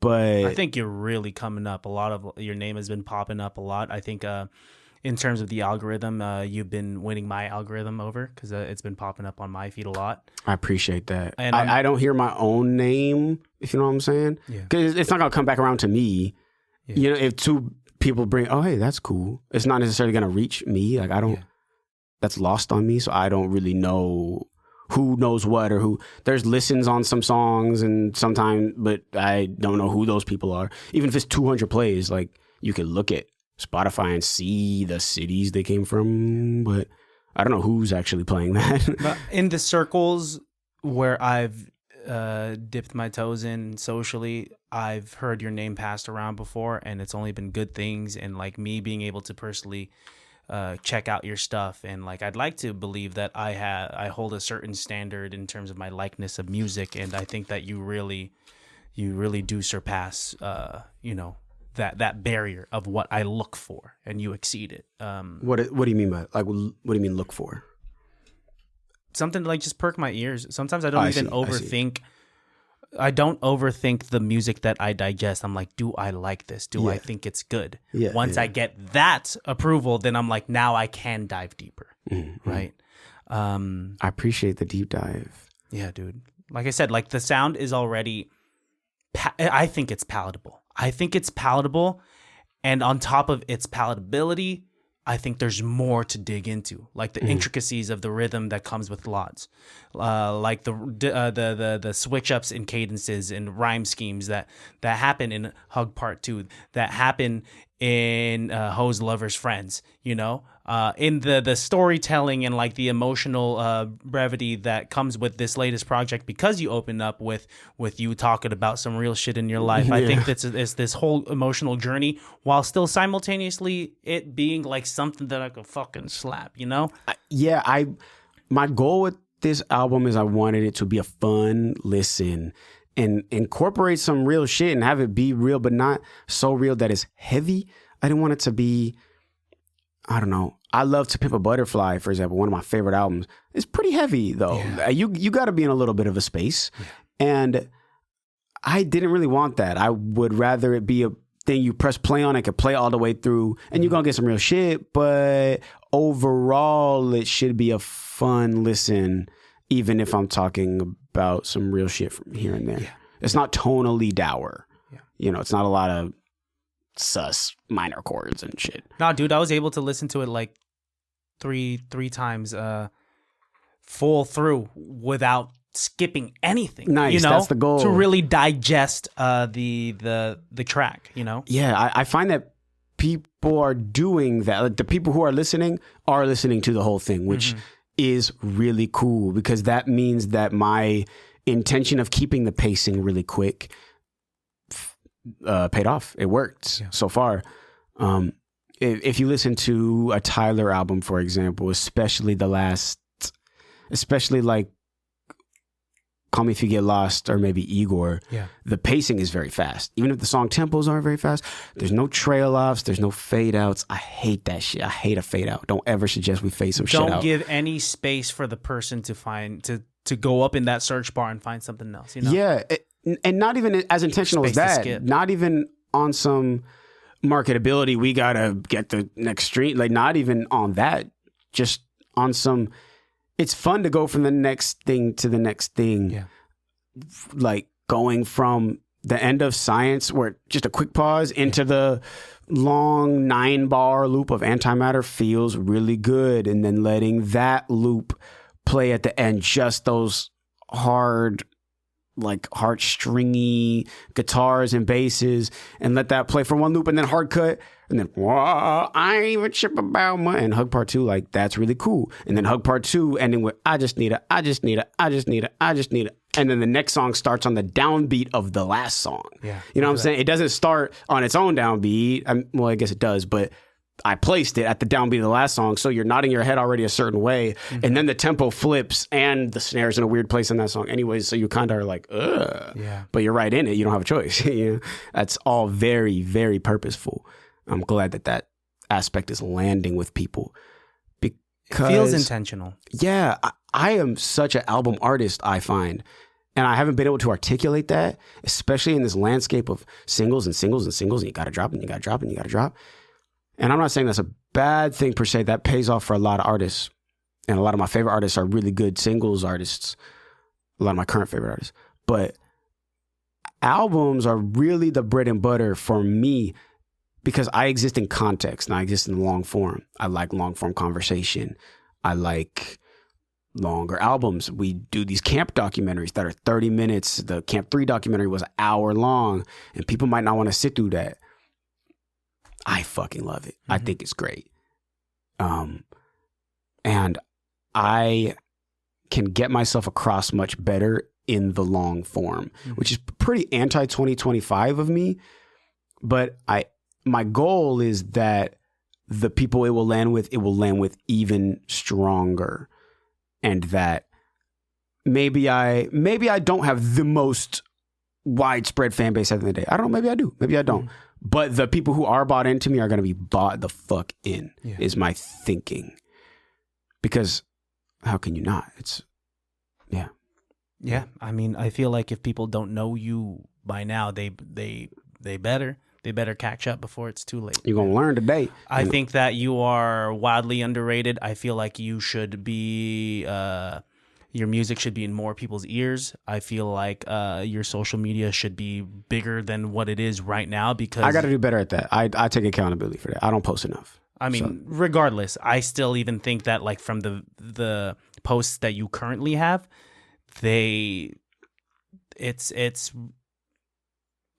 but I think you're really coming up. A lot of your name has been popping up a lot. I think in terms of the algorithm, you've been winning my algorithm over because it's been popping up on my feed a lot. I appreciate that. And I don't hear my own name, if you know what I'm saying. Because it's not going to come back around to me. If two people bring, oh, hey, that's cool. It's not necessarily going to reach me. Like, I don't, that's lost on me. So I don't really know who knows what or who. There's listens on some songs and sometimes, but I don't know who those people are. Even if it's 200 plays, like you can look at Spotify and see the cities they came from, but I don't know who's actually playing that. But in the circles where I've dipped my toes in socially, I've heard your name passed around before, and it's only been good things. And like me being able to personally check out your stuff, and like I'd like to believe that I hold a certain standard in terms of my likeness of music, and I think that you really do surpass that barrier of what I look for, and you exceed it. What do you mean by like? What do you mean look for? Something to like just perk my ears. Sometimes I don't even overthink. I don't overthink the music that I digest. I'm like, do I like this? Do I think it's good? Once I get that approval, then I'm like, now I can dive deeper. Right? I appreciate the deep dive. Yeah, dude. Like I said, like the sound is already, I think it's palatable. And on top of its palatability, I think there's more to dig into, like the intricacies of the rhythm that comes with LODs, like the switch ups in cadences and rhyme schemes that happen in Hug Part 2, that happen in Hoes Lovers Friends, in the storytelling and like the emotional brevity that comes with this latest project, because you open up with you talking about some real shit in your life. I think it's this whole emotional journey while still simultaneously it being like something that I could fucking slap, My goal with this album is I wanted it to be a fun listen and incorporate some real shit and have it be real, but not so real that it's heavy. I didn't want it to be, I don't know. I love To Pimp a Butterfly, for example, one of my favorite albums. It's pretty heavy though. Yeah. You got to be in a little bit of a space, and I didn't really want that. I would rather it be a thing you press play on, it could play all the way through, and you're gonna get some real shit. But overall, it should be a fun listen, even if I'm talking about some real shit from here and there. Yeah. It's not tonally dour. Yeah. You know, it's not a lot of sus minor chords and shit. No, dude, I was able to listen to it like three times full through without skipping anything. Nice, you know, that's the goal. to really digest the track. You know, Yeah, I find that people are doing that. Like, the people who are listening to the whole thing, which is really cool, because that means that my intention of keeping the pacing really quick paid off. It worked so far. If you listen to a Tyler album, for example, especially like Call Me If You Get Lost or maybe Igor, the pacing is very fast. Even if the song tempos aren't very fast, there's no trail offs, there's no fade outs. I hate that shit. I hate a fade out. Don't ever suggest we fade some shit out. don't give any space for the person to find to go up in that search bar and find something else. You know, Yeah, and not even as intentional Space as to that. skip. Not even on some marketability. We gotta get the next street. Like, not even on that. Just on some. It's fun to go from the next thing to the next thing. Yeah. Like going from the end of Science, where just a quick pause, into the long 9-bar loop of Antimatter feels really good, and then letting that loop play at the end. Just those heartstringy guitars and basses, and let that play for one loop, and then hard cut, and then whoa, I ain't even trip about my, and Hug Part 2, like, that's really cool. And then Hug Part 2 ending with I just need it, and then the next song starts on the downbeat of the last song. Yeah, you know what I'm saying? It doesn't start on its own downbeat. Well, I guess it does, but I placed it at the downbeat of the last song, so you're nodding your head already a certain way, and then the tempo flips, and the snare's in a weird place in that song anyways, so you kind of are like, ugh. Yeah. But you're right in it. You don't have a choice. You know? That's all very, very purposeful. I'm glad that aspect is landing with people. Because, it feels intentional. Yeah, I am such an album artist, I find. And I haven't been able to articulate that, especially in this landscape of singles and singles and singles, and you got to drop and you got to drop and you got to drop. And I'm not saying that's a bad thing per se. That pays off for a lot of artists. And a lot of my favorite artists are really good singles artists. A lot of my current favorite artists. But albums are really the bread and butter for me, because I exist in context and I exist in long form. I like long form conversation. I like longer albums. We do these Qamp documentaries that are 30 minutes. The Qamp 3 documentary was an hour long, and people might not want to sit through that. I fucking love it. I think it's great. And I can get myself across much better in the long form, which is pretty anti-2025 of me. But my goal is that the people it will land with even stronger. And that maybe I don't have the most widespread fan base at the end of the day. I don't know, maybe I do. Maybe I don't. But the people who are bought into me are going to be bought the fuck in, is my thinking. Because how can you not? It's, yeah. Yeah. I mean, I feel like if people don't know you by now, they better catch up before it's too late. You're going to learn today. I think that you are wildly underrated. I feel like you should be, your music should be in more people's ears. I feel like your social media should be bigger than what it is right now, because I got to do better at that. I take accountability for that. I don't post enough. I mean, regardless, I still even think that, like, from the posts that you currently have,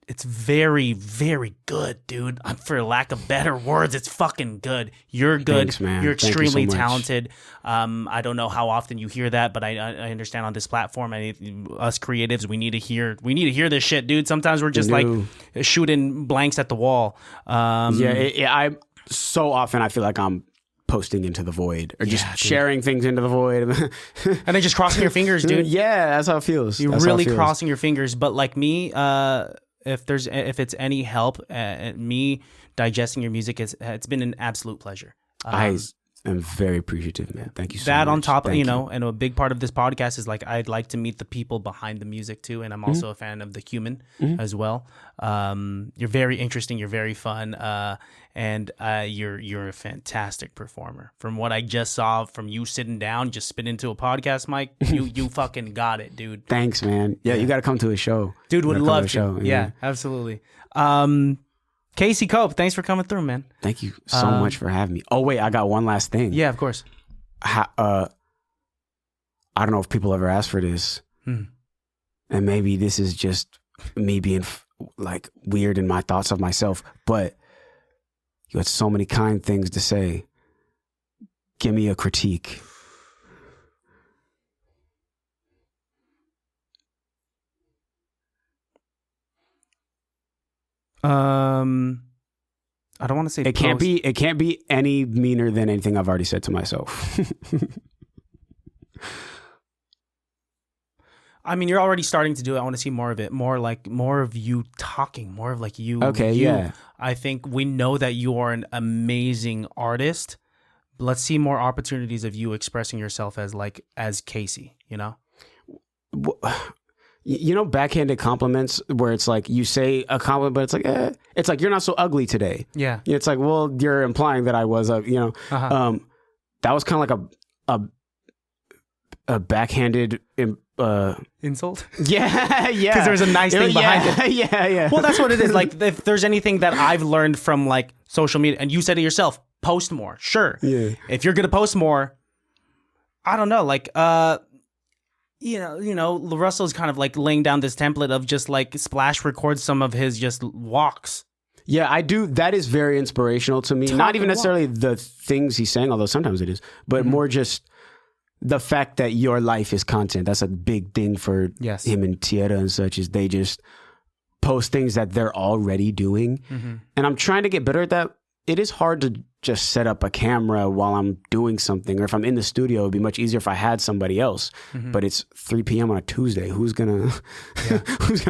it's very, very good, dude. For lack of better words, it's fucking good. You're good. Thanks, man. You're Thank you so extremely much. talented. I don't know how often you hear that, but I understand on this platform, us creatives, we need to hear this shit, dude. Sometimes we're just like shooting blanks at the wall. I so often I feel like I'm posting into the void, or just sharing things into the void, and then just crossing your fingers, dude. Yeah, that's how it feels. You're really crossing your fingers. But like me, if it's any help, me digesting your music, it's been an absolute pleasure. I am very appreciative, man. Thank you so much. That on top, Thank you know, and a big part of this podcast is like I'd like to meet the people behind the music too, and I'm also a fan of the human as well. You're very interesting. You're very fun, and you're a fantastic performer. From what I just saw from you sitting down, just spit into a podcast mic, you fucking got it, dude. Thanks, man. Yeah, you got to come to a show. Dude, would love to. Show, yeah, absolutely. Casey Qamp, thanks for coming through, man. Thank you so much for having me. Oh wait, I got one last thing. Yeah, of course. I don't know if people ever asked for this, and maybe this is just me being like weird in my thoughts of myself, but you had so many kind things to say. Give me a critique. I don't want to say it can't be any meaner than anything I've already said to myself. I mean, you're already starting to do it. I want to see more of it. More of you talking, more of like you. Okay, yeah. I think we know that you are an amazing artist. Let's see more opportunities of you expressing yourself as Casey, you know? You know, backhanded compliments where it's like you say a compliment, but it's like you're not so ugly today. Yeah. It's like, well, you're implying that I was, you know, that was kind of like a backhanded insult. Yeah, yeah. Because there's a nice thing behind it. Yeah. Well, that's what it is. Like, if there's anything that I've learned from like social media, and you said it yourself, post more. Sure. Yeah. If you're gonna post more, I don't know, like you know, Russell's kind of like laying down this template of just like Splash records some of his just walks. Yeah, I do. That is very inspirational to me. Not even necessarily the things he's saying, although sometimes it is, but more just the fact that your life is content. That's a big thing for him and Tierra and such, is they just post things that they're already doing. And I'm trying to get better at that. It is hard to just set up a camera while I'm doing something, or if I'm in the studio, it'd be much easier if I had somebody else. But it's 3 p.m. on a Tuesday. Who's gonna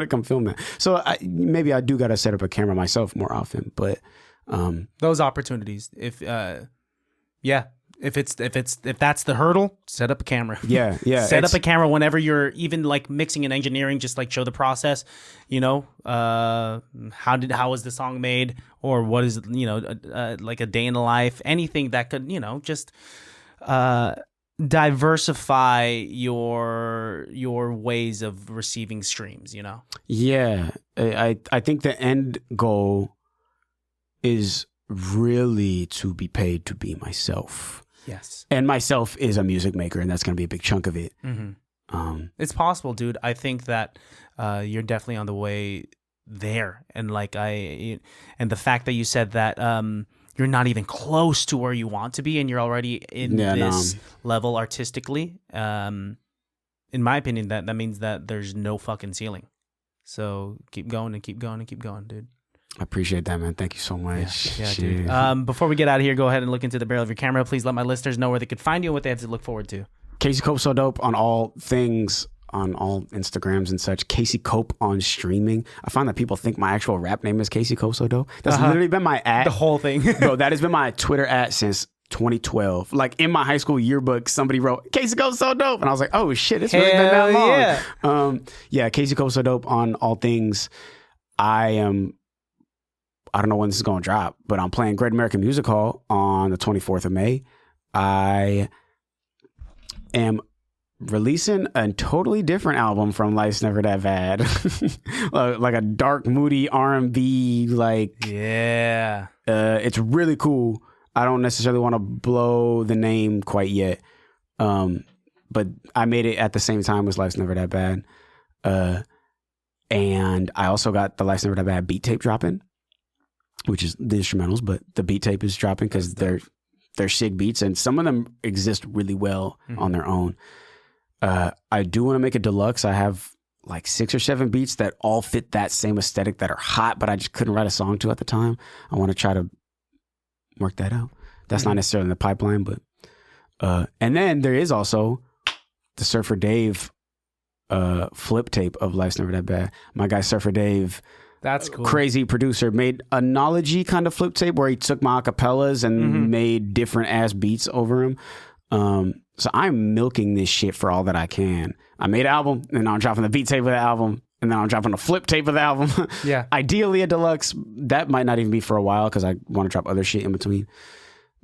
come film that? So maybe I do gotta set up a camera myself more often. But those opportunities, if that's the hurdle, set up a camera. Yeah. Set up a camera whenever you're even like mixing and engineering, just like show the process, you know, how was the song made, or what is, you know, like a day in the life, anything that could, you know, just diversify your ways of receiving streams, you know? Yeah. I think the end goal is really to be paid to be myself. Yes. And myself is a music maker, and that's going to be a big chunk of it. It's possible, dude. I think that you're definitely on the way there. And like and the fact that you said that you're not even close to where you want to be, and you're already in this level artistically, in my opinion, that means that there's no fucking ceiling. So keep going and keep going and keep going, dude. I appreciate that, man. Thank you so much. Yeah, dude. Before we get out of here, go ahead and look into the barrel of your camera. Please let my listeners know where they could find you and what they have to look forward to. Casey Qamp So Dope on all things, on all Instagrams and such. Casey Qamp on streaming. I find that people think my actual rap name is Casey Qamp So Dope. That's literally been my ad. The whole thing. Bro, that has been my Twitter ad since 2012. Like in my high school yearbook, somebody wrote Casey Qamp So Dope, and I was like, oh shit, it's really been that long. Yeah, Casey Qamp So Dope on all things. I don't know when this is going to drop, but I'm playing Great American Music Hall on the 24th of May. I am releasing a totally different album from Life's Never That Bad. Like a dark, moody R&B, it's really cool. I don't necessarily want to blow the name quite yet. But I made it at the same time as Life's Never That Bad. And I also got the Life's Never That Bad beat tape dropping, which is the instrumentals, but the beat tape is dropping because they're sick beats, and some of them exist really well on their own. I do want to make a deluxe. I have like 6 or 7 beats that all fit that same aesthetic that are hot, but I just couldn't write a song to at the time. I want to try to work that out. That's not necessarily in the pipeline, but and then there is also the Surfer Dave flip tape of Life's Never That Bad. My guy Surfer Dave. That's cool. crazy producer, made a Nology kind of flip tape where he took my acapellas and made different ass beats over him. So I'm milking this shit for all that I can. I made an album, and now I'm dropping the beat tape of the album, and then I'm dropping a flip tape of the album. Yeah. Ideally a deluxe. That might not even be for a while because I want to drop other shit in between.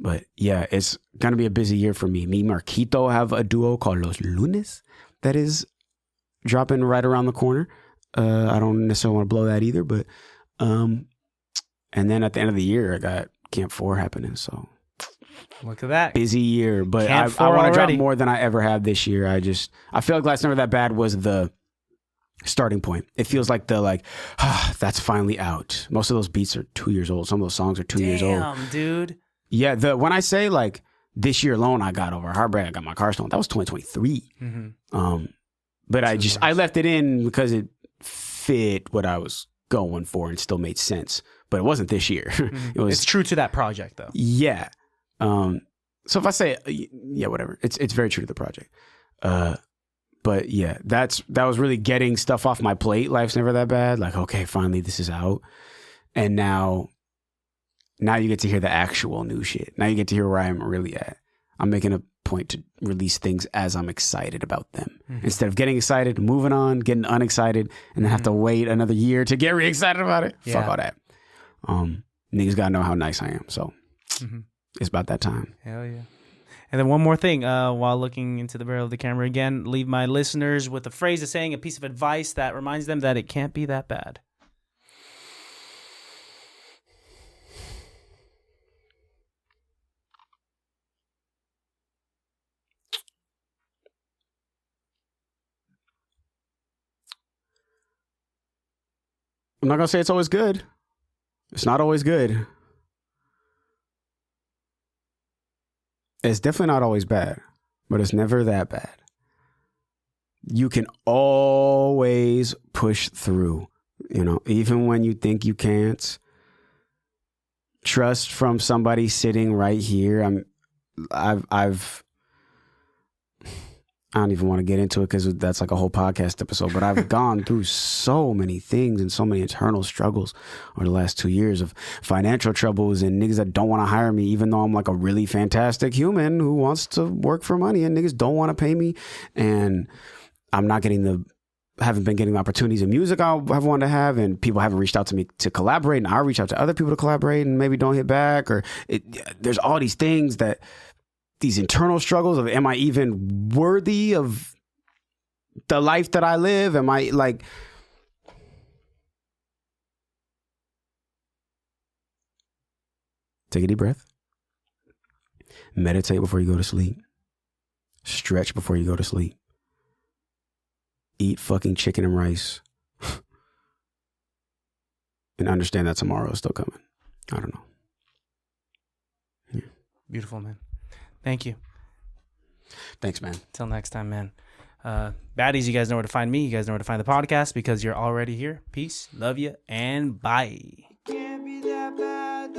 But yeah, it's going to be a busy year for me. Me and Marquito have a duo called Los Lunes that is dropping right around the corner. I don't necessarily want to blow that either, but and then at the end of the year, I got Qamp 4 happening. So look at that. Busy year, but I Qamp 4 want to drop already. more than I ever have this year. I feel like Last Never That Bad was the starting point. It feels like that's finally out. Most of those beats are 2 years old. Some of those songs are 2 years old. Damn, dude. Yeah, when I say like this year alone, I got Over Heartbreak, I got My Car Stolen. That was 2023. But I left it in because it fit what I was going for and still made sense. But it wasn't this year. It's true to that project, though. Yeah. So if I say yeah, whatever, it's very true to the project. But yeah, that was really getting stuff off my plate. Life's Never That Bad. Like, okay, finally this is out, and now you get to hear the actual new shit. Now you get to hear where I am really at. I'm making a point to release things as I'm excited about them. Instead of getting excited, moving on, getting unexcited, and then have to wait another year to get re-excited about it. Yeah. Fuck all that. Niggas gotta know how nice I am. So it's about that time. Hell yeah. And then one more thing, while looking into the barrel of the camera again, leave my listeners with a phrase of saying, a piece of advice that reminds them that it can't be that bad. I'm not gonna say it's always good. It's not always good. It's definitely not always bad, but it's never that bad. You can always push through, even when you think you can't. Trust from somebody sitting right here. I don't even want to get into it because that's like a whole podcast episode, but I've gone through so many things and so many internal struggles over the last 2 years of financial troubles and niggas that don't want to hire me, even though I'm like a really fantastic human who wants to work for money, and niggas don't want to pay me. And I'm not haven't been getting the opportunities in music I have wanted to have, and people haven't reached out to me to collaborate, and I reach out to other people to collaborate and maybe don't hit back, or there's all these things these internal struggles of, am I even worthy of the life that I live? Am I like, take a deep breath, meditate before you go to sleep, stretch before you go to sleep, eat fucking chicken and rice, and understand that tomorrow is still coming. I don't know. Yeah. Beautiful, man. Thank you. Thanks, man. Till next time, man. Baddies, you guys know where to find me. You guys know where to find the podcast because you're already here. Peace, love you, and bye. Can't be that bad.